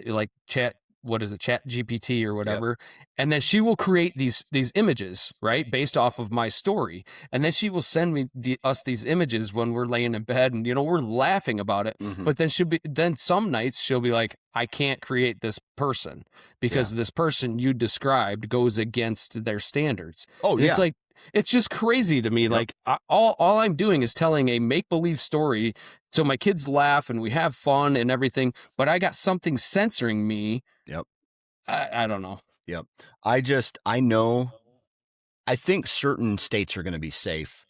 like chat. What is it, Chat GPT or Yep. whatever, and then she will create these images, right, based off of my story, and then she will send me us these images when we're laying in bed, and we're laughing about it. Mhm. But then some nights she'll be like, I can't create this person Yeah. because this person you described goes against their standards. Oh And it's yeah. like it's just crazy to me. Yep. Like all I'm doing is telling a make believe story so my kids laugh and we have fun and everything. But I got something censoring me. Yep. I don't know. Yep. I know, I think certain states are going to be safe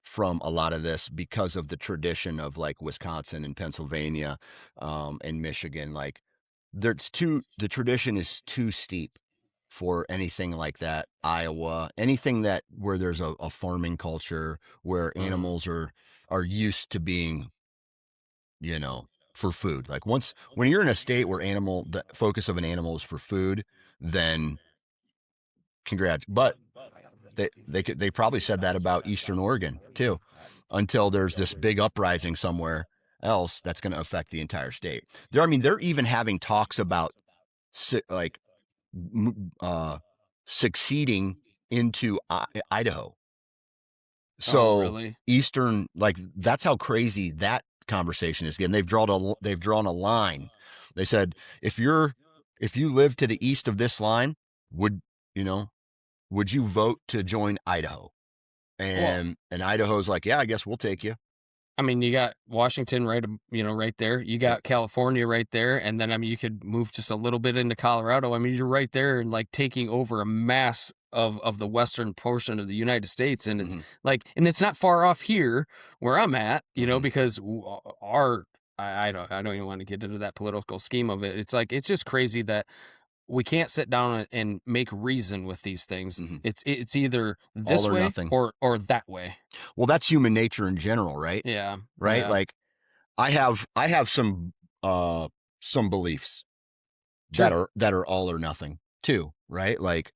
from a lot of this because of the tradition of like Wisconsin and Pennsylvania, and Michigan. Like, the tradition is too steep for anything like that. Iowa, anything that where there's a farming culture where Uh, animals are used to being, you know, for food. Like, once when you're in a state where the focus of an animal is for food, then congrats. But they probably said that about Eastern Oregon too, until there's this big uprising somewhere else that's going to affect the entire state. I mean, they're even having talks about like uh, succeeding into Idaho. oh, So really? Eastern, like, that's how crazy that conversation is getting. They've drawn a line. They said, if you live to the east of this line, would you know would you vote to join Idaho? Well, And Idaho's like, yeah, I guess we'll take you. I mean, you got Washington right, right there. You Yep. got California right there, and then I mean, you could move just a little bit into Colorado. I mean, you're right there and like taking over a mass of the western portion of the United States, and it's Hmm. like, and it's not far off here where I'm at, Hmm. because our I don't even want to get into that political scheme of it. It's like it's just crazy that we can't sit down and make reason with these things. Hmm. It's either All this or way nothing. or that way. Well, that's human nature in general, right? Yeah, Right? yeah, Like, I have uh some beliefs that sure. are all or nothing too, right? Like,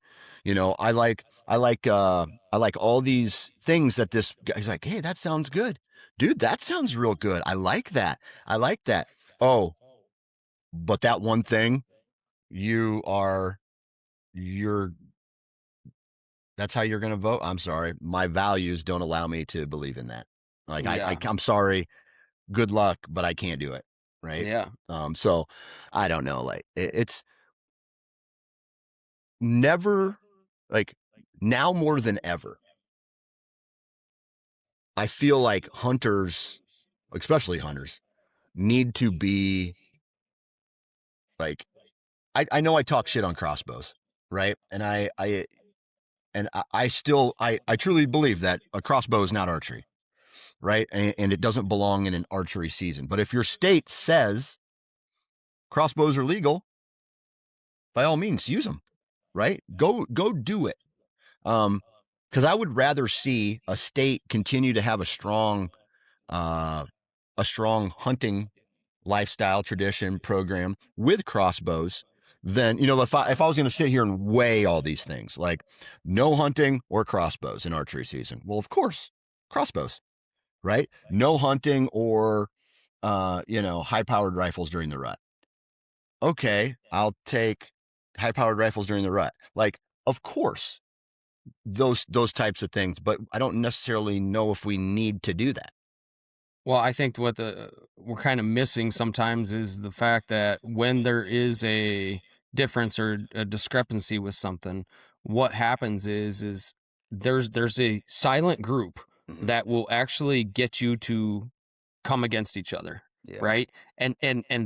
I like all these things that this guy's like, hey, that sounds good. Dude, that sounds real good. I like that. I like that. Oh, but that one thing, you are you're That's how you're going to vote? I'm sorry. My values don't allow me to believe in that. Like, Yeah. I'm sorry. Good luck, but I can't do it. Right. Yeah. So I don't know. Like, it's never like now more than ever. I feel like hunters, especially hunters, need to be like, I know I talk shit on crossbows, right? And I still, I truly believe that a crossbow is not archery, right? And it doesn't belong in an archery season. But if your state says crossbows are legal, by all means, use them, right? Go do it. Because I would rather see a state continue to have uh, a strong hunting lifestyle tradition program with crossbows than, if I was going to sit here and weigh all these things, like no hunting or crossbows in archery season. Well, of course, crossbows, right? No hunting or high powered rifles during the rut. Okay, I'll take high powered rifles during the rut. Like, of course, those types of things, but I don't necessarily know if we need to do that. Well, I think what we're kind of missing sometimes is the fact that when there is a difference or a discrepancy with something, what happens is there's a silent group Mm-hmm. that will actually get you to come against each other, Yeah. right? And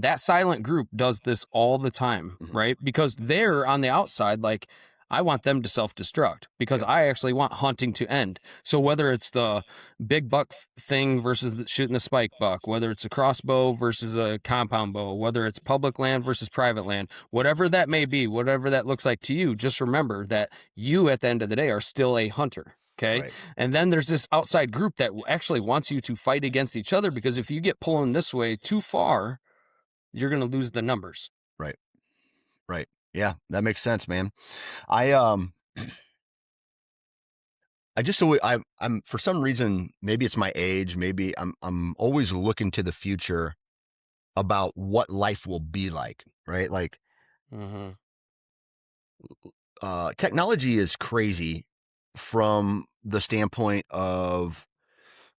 that silent group does this all the time, Mm-hmm. right? Because they're on the outside, like I want them to self-destruct because Yep. I actually want hunting to end. So whether it's the big buck thing versus shooting the spike buck, whether it's a crossbow versus a compound bow, whether it's public land versus private land, whatever that may be, whatever that looks like to you, just remember that you at the end of the day are still a hunter. Okay. Right. And then there's this outside group that actually wants you to fight against each other because if you get pulling this way too far, you're going to lose the numbers. Right. Right. Yeah, that makes sense, man. I just always, I'm for some reason, maybe it's my age, maybe I'm always looking to the future about what life will be like, right? Like, Mm-hmm. technology is crazy from the standpoint of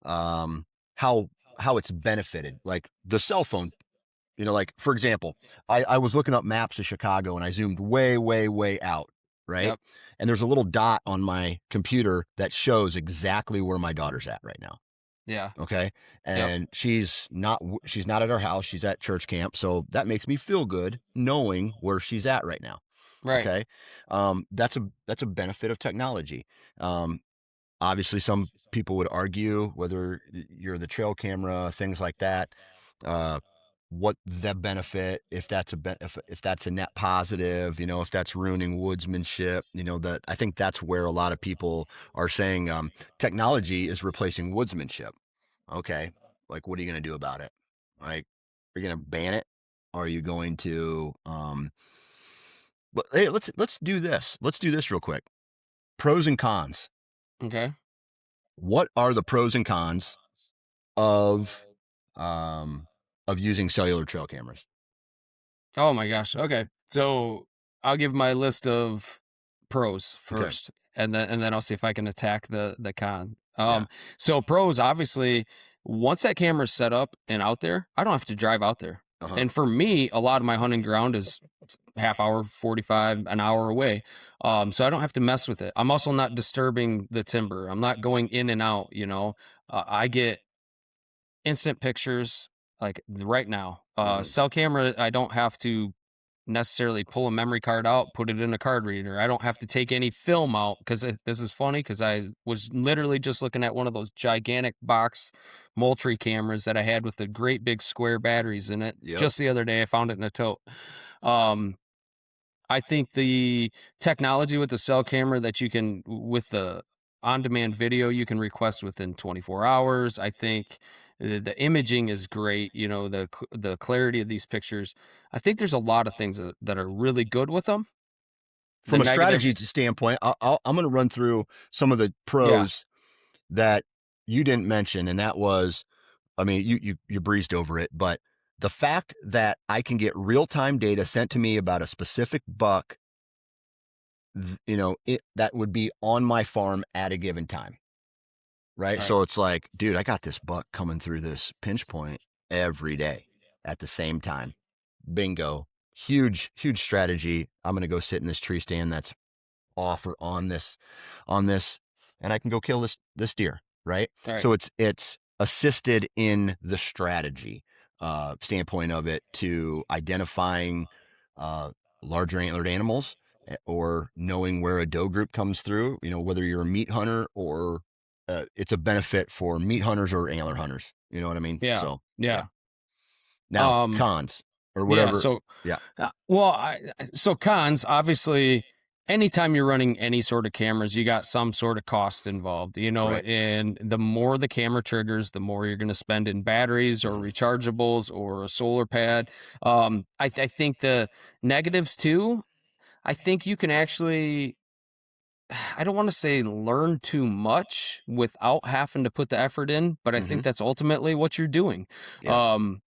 um, how it's benefited. Like the cell phone, like for example, I was looking up maps of Chicago and I zoomed way, way, way out, right? Yep. And there's a little dot on my computer that shows exactly where my daughter's at right now. Yeah. Okay. Yep. And she's not at our house. She's at church camp. So that makes me feel good knowing where she's at right now. Right. Okay. That's a benefit of technology. Um, Obviously some people would argue whether you're the trail camera, things like that, uh, what the benefit, if that's if that's a net positive, if that's ruining woodsmanship, that I think that's where a lot of people are saying technology is replacing woodsmanship. Okay, like what are you going to do about it? Like, are you going to ban it? Are you going to hey, let's do this. Let's do this real quick. Pros and cons. Okay. What are the pros and cons of um using cellular trail cameras? Oh my gosh. Okay. So I'll give my list of pros Okay. first, and then I'll see if I can attack the con. Yeah. So pros, obviously, once that camera's set up and out there, I don't have to drive out there. Uh-huh. And for me, a lot of my hunting ground is half hour, 45, an hour away. So I don't have to mess with it. I'm also not disturbing the timber. I'm not going in and out, I get instant pictures like right now. Mhm. Cell camera, I don't have to necessarily pull a memory card out, put it in a card reader. I don't have to take any film out because this is funny because I was literally just looking at one of those gigantic box Moultrie cameras that I had with the great big square batteries in it. Yep. Just the other day, I found it in a tote. Um, I think the technology with the cell camera that you can with the on-demand video you can request within 24 hours. I think the imaging is great, the clarity of these pictures. I think there's a lot of things that are really good with them. The From a strategy negatives, standpoint, I'm going to run through some of the yeah. pros that you didn't mention, and that was, I mean, you breezed over it, but the fact that I can get real time data sent to me about a specific buck that would be on my farm at a given time, right? Right. So it's like, dude, I got this buck coming through this pinch point every day at the same time. Bingo. Huge, huge strategy. I'm going to go sit in this tree stand that's off or on this, and I can go kill this deer, right? Right. So it's assisted in the strategy standpoint of it to identifying uh, larger antlered animals or knowing where a doe group comes through. Whether you're a meat hunter or it's a benefit for meat hunters or antler hunters. You know what I mean? Yeah. So yeah. Yeah. Now Um, cons or yeah. whatever. So, Yeah. well, so cons, obviously, anytime you're running any sort of cameras, you got some sort of cost involved, Right. and the more the camera triggers, the more you're going to spend in batteries or Mhm. rechargeables or a solar pad. I think the negatives too, I think you can actually, I don't want to say learn too much without having to put the effort in, but I Mhm. think that's ultimately what you're doing. Yeah. Um,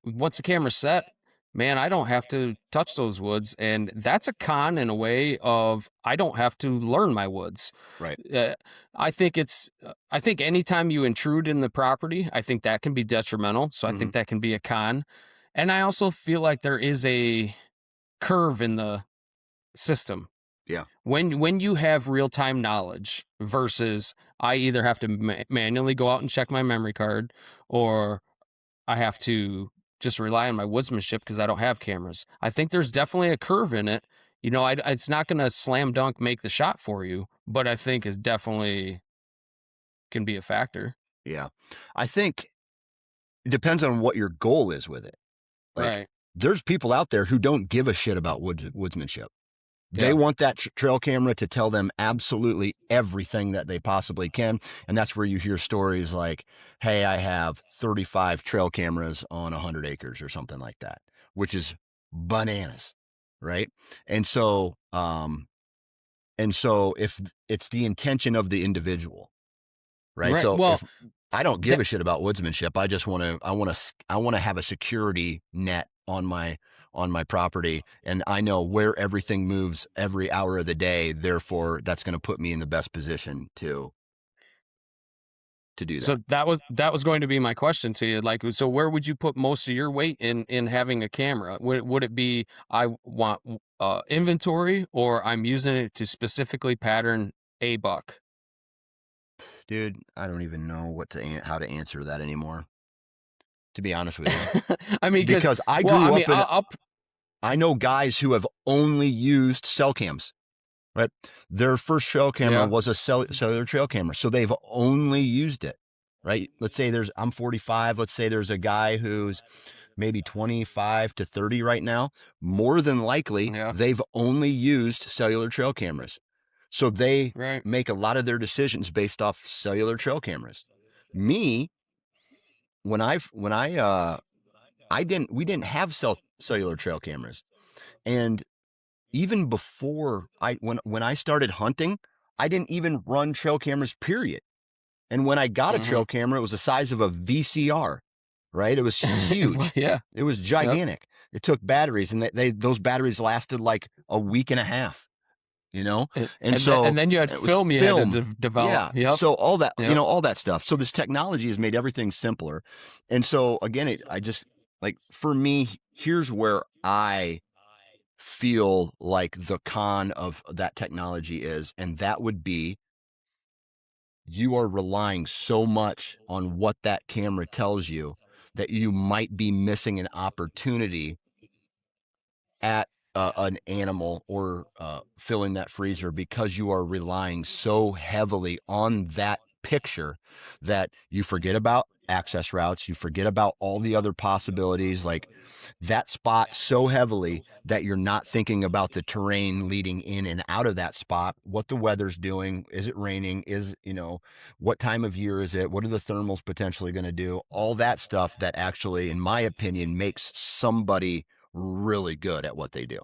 Once the camera's set, man, I don't have to touch those woods, and that's a con in a way of I don't have to learn my woods. Right. Uh, I think anytime you intrude in the property, I think that can be detrimental. So I Mhm. think that can be a con, and I also feel like there is a curve in the system Yeah. when you have real time knowledge versus I either have to manually go out and check my memory card or I have to just rely on my woodsmanship because I don't have cameras. I think there's definitely a curve in it. It's not going to slam dunk make the shot for you, but I think it definitely can be a factor. Yeah. I think it depends on what your goal is with it. Like, Right. there's people out there who don't give a shit about woodsmanship. They Yeah. want that trail camera to tell them absolutely everything that they possibly can. And that's where you hear stories like, hey, I have 35 trail cameras on 100 acres or something like that, which is bananas. Right. And so, if it's the intention of the individual, right? Right. So Well, if I don't give that a shit about woodsmanship, I want to have a security net on my property, and I know where everything moves every hour of the day. Therefore, that's going to put me in the best position to do that. so that was going to be my question to you. Like, so where would you put most of your weight in having a camera? Would it be I want inventory, or I'm using it to specifically pattern a buck? Dude, I don't even know how to answer that anymore, to be honest with you, I mean, because because I well, I grew mean, up in I'll I know guys who have only used cell cams. Right? Their first trail camera yeah, was a cellular trail camera, so they've only used it. Right? I'm 45. Let's say there's a guy who's maybe 25 to 30 right now. More than likely, yeah, they've only used cellular trail cameras, so they right, make a lot of their decisions based off cellular trail cameras. Me, when I didn't we didn't have cellular trail cameras, and even before when I started hunting, I didn't even run trail cameras, period. And when I got a hmm trail camera, it was the size of a VCR, right? It was huge. yeah, It was yep. gigantic. It took batteries, and those batteries lasted like a week and a half, you know? And And so then you had it was film you had to film. develop. Yeah. Yep, So all that, yep. all that stuff. So this technology has made everything simpler. And so again, I just like, for me, here's where I feel like the con of that technology is, and that would be you are relying so much on what that camera tells you that you might be missing an opportunity at an animal or filling that freezer because you are relying so heavily on that picture that you forget about access routes, you forget about all the other possibilities, like that spot so heavily that you're not thinking about the terrain leading in and out of that spot, what the weather's doing, is it raining, what time of year is it, what are the thermals potentially going to do, all that stuff that actually, in my opinion, makes somebody really good at what they do.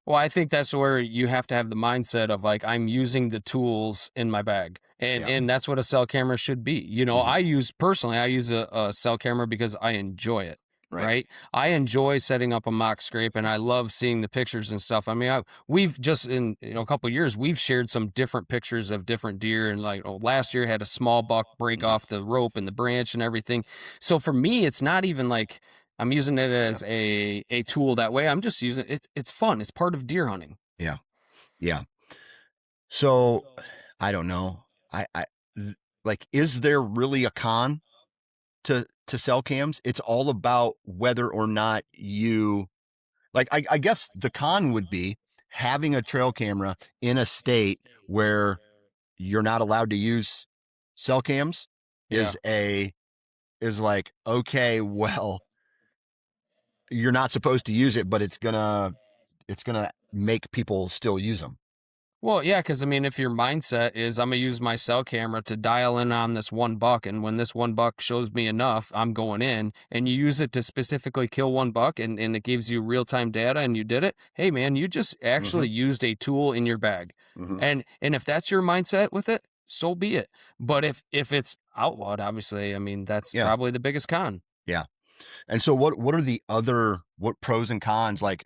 Well, I think that's where you have to have the mindset of like I'm using the tools in my bag. And Yeah. and that's what a cell camera should be. Hmm. I use a cell camera because I enjoy it. right. right? I enjoy setting up a mock scrape and I love seeing the pictures and stuff. I mean, we've just in a couple of years we've shared some different pictures of different deer and like last year had a small buck break Mhm. off the rope and the branch and everything. So for me it's not even like I'm using it Yeah, as a tool that way. I'm just using it. It's fun. It's part of deer hunting. yeah, yeah. So I don't know. Th- like, is there really a con to cell cams? It's all about whether or not you like. I guess the con would be having a trail camera in a state where you're not allowed to use cell cams Yeah. is like, okay, well, you're not supposed to use it, but it's gonna make people still use them. Well, yeah, because I mean, if your mindset is I'm gonna use my cell camera to dial in on this one buck, and when this one buck shows me enough, I'm going in, and you use it to specifically kill one buck, and it gives you real time data, and you did it. Hey, man, you just Mm-hmm. actually used a tool in your bag, Mm-hmm. and if that's your mindset with it, so be it. But if it's outlawed, obviously, I mean, that's Yeah. probably the biggest con. Yeah. And so what are the other what pros and cons like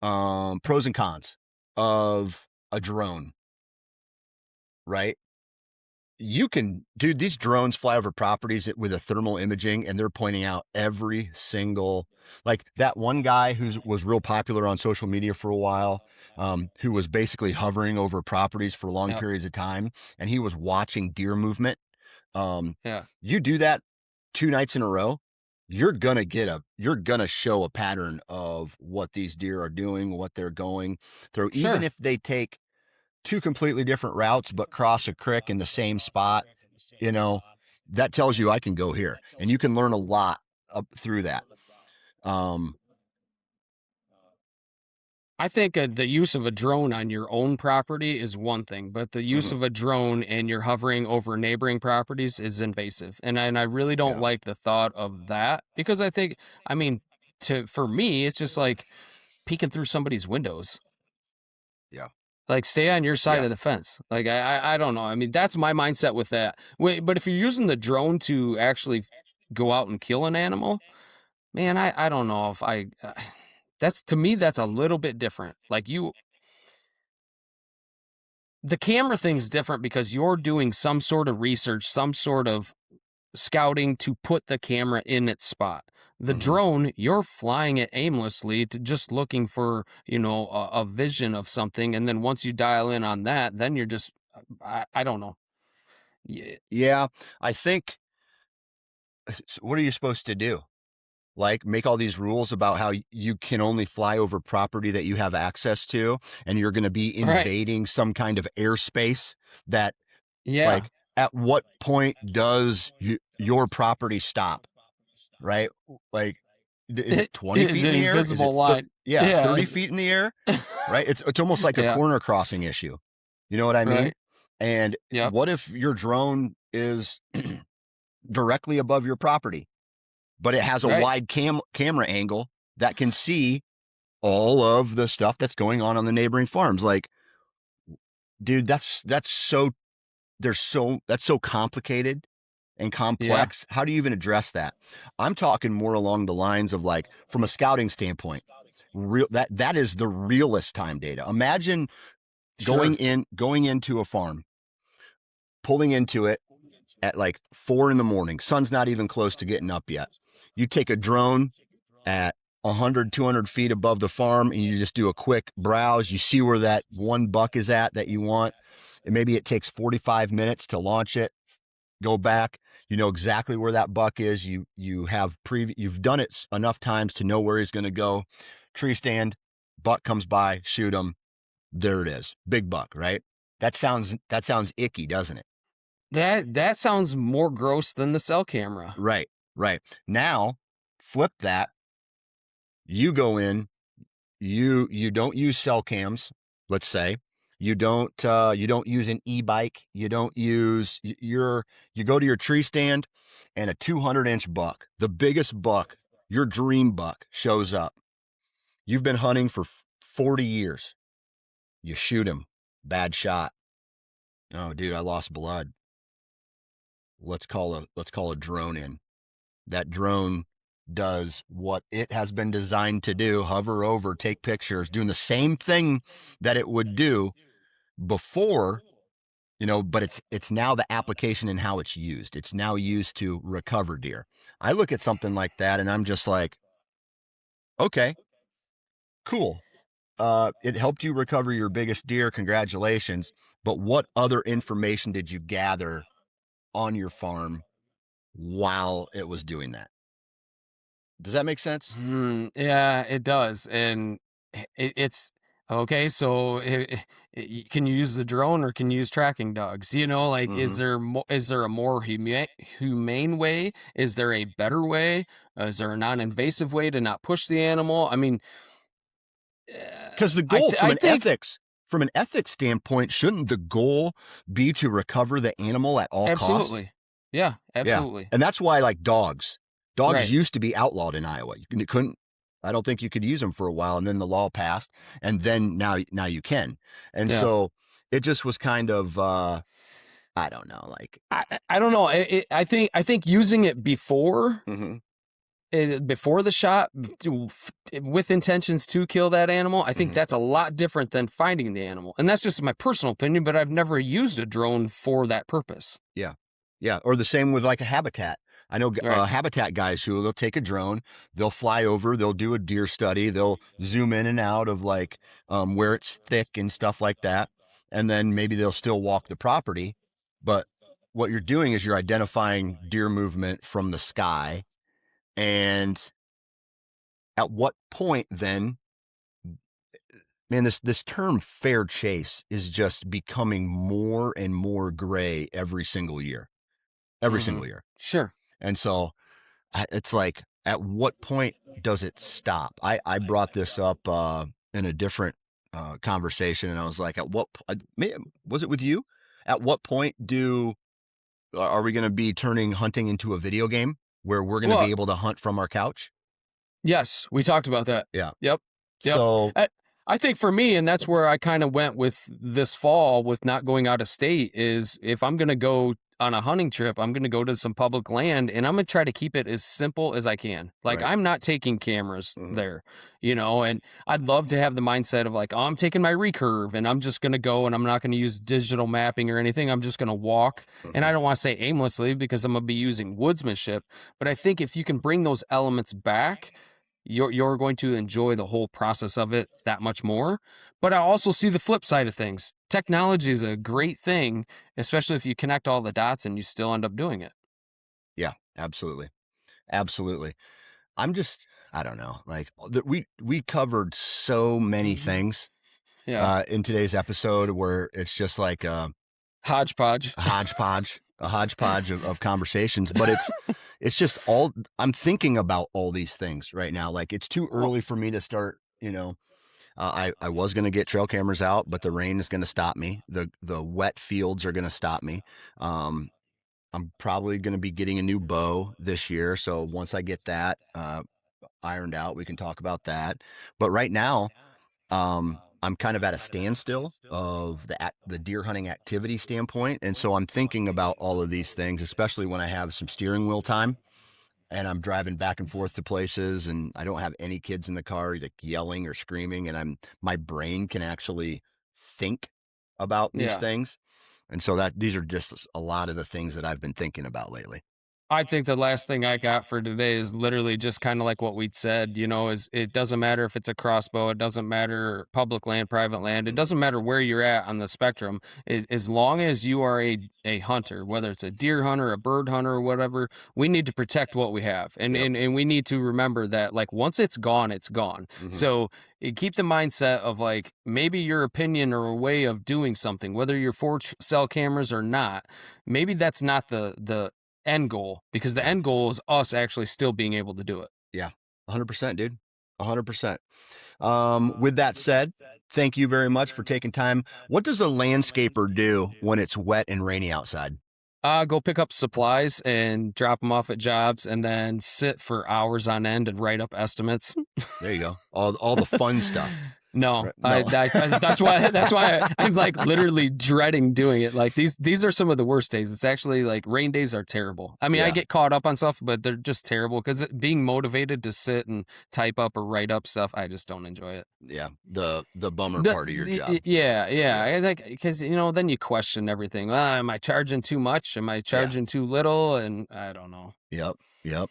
pros and cons of a drone, right? You can, dude, these drones fly over properties with a thermal imaging and they're pointing out every single, like that one guy who was real popular on social media for a while, who was basically hovering over properties for long Yep. periods of time and he was watching deer movement. Um, Yeah. you do that 2 nights in a row, you're gonna show a pattern of what these deer are doing, what they're going through, even Sure. if they take two completely different routes but cross a creek in the same spot, you know, that tells you I can go here. And you can learn a lot up through that. Um, I think the use of a drone on your own property is one thing, but the use mhm, of a drone and you're hovering over neighboring properties is invasive. And I really don't yeah, like the thought of that because I think I mean to for me it's just like peeking through somebody's windows. yeah, Like stay on your side yeah, of the fence. Like I don't know. I mean that's my mindset with that. Wait, but if you're using the drone to actually go out and kill an animal, man, I don't know if I that's to me that's a little bit different. Like you the camera thing's different because you're doing some sort of research, some sort of scouting to put the camera in its spot. The hmm, drone, you're flying it aimlessly to just looking for, a vision of something. And then once you dial in on that, then you're just, I don't know. Yeah, yeah. I think, what are you supposed to do? Like make all these rules about how you can only fly over property that you have access to, and you're going to be right. invading some kind of airspace that, Yeah. like, at what point does your property stop? Right? Like, is it 20 feet in The the air? Is it invisible line. yeah, Yeah. 30 feet in the air? Right? It's almost like a Yeah. corner crossing issue. You know what I mean? Right. And Yep. what if your drone is directly above your property, but it has a Right. wide camera angle that can see all of the stuff that's going on the neighboring farms? Like, dude, that's so that's so complicated and Yeah. complex. How do you even address that? I'm talking more along the lines of, like, from a scouting standpoint, real that is the realest time data. Imagine Sure. going into a farm, pulling into it at like 4 in the morning. Sun's not even close to getting up yet. You take a drone at 100, 200 feet above the farm and you just do a quick browse. You see where that one buck is at that you want. And maybe it takes 45 minutes to launch it, go back. You know exactly where that buck is. You've done it enough times to know where he's going to go. Tree stand, buck comes by, shoot him. There it is. Big buck, right? That sounds icky, doesn't it? That sounds more gross than the cell camera. Right, right. Now, flip that. You go in, you don't use cell cams, let's say. You don't use an e-bike. You don't use you go to your tree stand and a 200-inch buck, the biggest buck, your dream buck shows up. You've been hunting for 40 years. You shoot him. Bad shot. Oh, dude, I lost blood. Let's call a drone in. that drone does what it has been designed to do, hover over, take pictures, doing the same thing that it would do before, but it's now the application and how it's used. It's now used to recover deer. I look at something like that and I'm just like, okay, cool. It helped you recover your biggest deer. Congratulations. But what other information did you gather on your farm while it was doing that? Does that make sense? Yeah, it does, and it's okay. So, can you use the drone or can you use tracking dogs? Like, Mm-hmm. is there a more humane way? Is there a better way? Is there a non-invasive way to not push the animal? I mean, Because the goal I think from an ethics standpoint, shouldn't the goal be to recover the animal at all costs? absolutely, yeah, Yeah. absolutely, And that's why, like, dogs right, used to be outlawed in Iowa. You couldn't, I don't think you could use them for a while. And then the law passed. And then now you can. And yeah. so it just was kind of, I don't know, like, I don't know. I think using it mm-hmm, before the shot with intentions to kill that animal, I think mm-hmm. that's a lot different than finding the animal. And that's just my personal opinion, but I've never used a drone for that purpose. Yeah. Yeah. Or the same with like a habitat. I know Right. habitat guys who they'll take a drone, they'll fly over, they'll do a deer study, they'll zoom in and out of like where it's thick and stuff like that. And then maybe they'll still walk the property. But what you're doing is you're identifying deer movement from the sky. And at what point then, man, this term fair chase is just becoming more and more gray every single year. Every Mm-hmm. single year. Sure. And so it's like, at what point does it stop? I brought this up in a different conversation, and I was like, was it with you? At what point are we going to be turning hunting into a video game where we're going to Well, be able to hunt from our couch? yes, we talked about that. Yeah. Yep. Yep. So, I think for me, and that's where I kind of went with this fall with not going out of state, is if I'm going to go on a hunting trip, I'm going to go to some public land and I'm going to try to keep it as simple as I can. Like, right. I'm not taking cameras Mm-hmm. there, and I'd love to have the mindset of like, oh, I'm taking my recurve and I'm just going to go and I'm not going to use digital mapping or anything. I'm just going to walk. And Mm-hmm. I don't want to say aimlessly because I'm going to be using woodsmanship. But I think if you can bring those elements back, you're going to enjoy the whole process of it that much more. But I also see the flip side of things. Technology is a great thing, especially if you connect all the dots and you still end up doing it. Yeah, absolutely. Absolutely. I don't know. Like, we covered so many things Yeah. in today's episode where it's just like Hodgepodge. a hodgepodge of conversations, but it's just all I'm thinking about all these things right now. Like, it's too Oh, early for me to start, I was going to get trail cameras out, but the rain is going to stop me. The wet fields are going to stop me. I'm probably going to be getting a new bow this year. So once I get that ironed out, we can talk about that. But right now, I'm kind of at a standstill of the deer hunting activity standpoint, and so I'm thinking about all of these things, especially when I have some steering wheel time and I'm driving back and forth to places, and I don't have any kids in the car like yelling or screaming, and my brain can actually think about these yeah. things, and so that these are just a lot of the things that I've been thinking about lately. I think the last thing I got for today is literally just kind of like what we'd said, is it doesn't matter if it's a crossbow, it doesn't matter public land, private land, it Mm-hmm. doesn't matter where you're at on the spectrum. As long as you are a hunter, whether it's a deer hunter, a bird hunter, or whatever, we need to protect what we have. And Yep. and, and we need to remember that like once it's gone, it's gone. Mm-hmm. So keep the mindset of like maybe your opinion or a way of doing something, whether you're for cell cameras or not, maybe that's not the end goal, because the Yeah. end goal is us actually still being able to do it. Yeah. 100%, dude. 100%. With that said, thank you very much for taking time. What does a landscaper do when it's wet and rainy outside? Go pick up supplies and drop them off at jobs and then sit for hours on end and write up estimates. There you go. All the fun stuff. No, Right. No. that's why I'm like literally dreading doing it. Like these are some of the worst days. It's actually like rain days are terrible. I mean, I Yeah. get caught up on stuff, but they're just terrible because being motivated to sit and type up or write up stuff, I just don't enjoy it. Yeah. The bummer part of your job. Yeah. Yeah. I like because then you question everything. Am I charging too much? Am I Yeah. charging too little? And I don't know. Yep. Yep.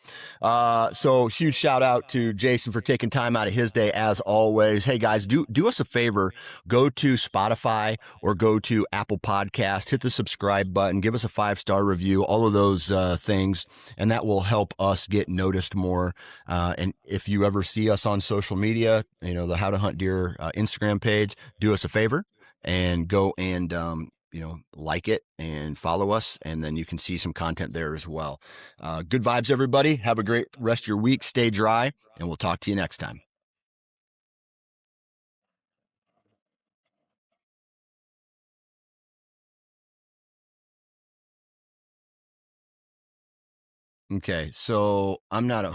So huge shout out to Jason for taking time out of his day as always. Hey guys, do us a favor. Go to Spotify or go to Apple Podcast, hit the subscribe button, give us a 5-star review, all of those things, and that will help us get noticed more. And if you ever see us on social media, the How to Hunt Deer Instagram page, do us a favor and go and like it and follow us, and then you can see some content there as well. Good vibes, everybody. Have a great rest of your week. Stay dry, and we'll talk to you next time. Okay, so I'm not a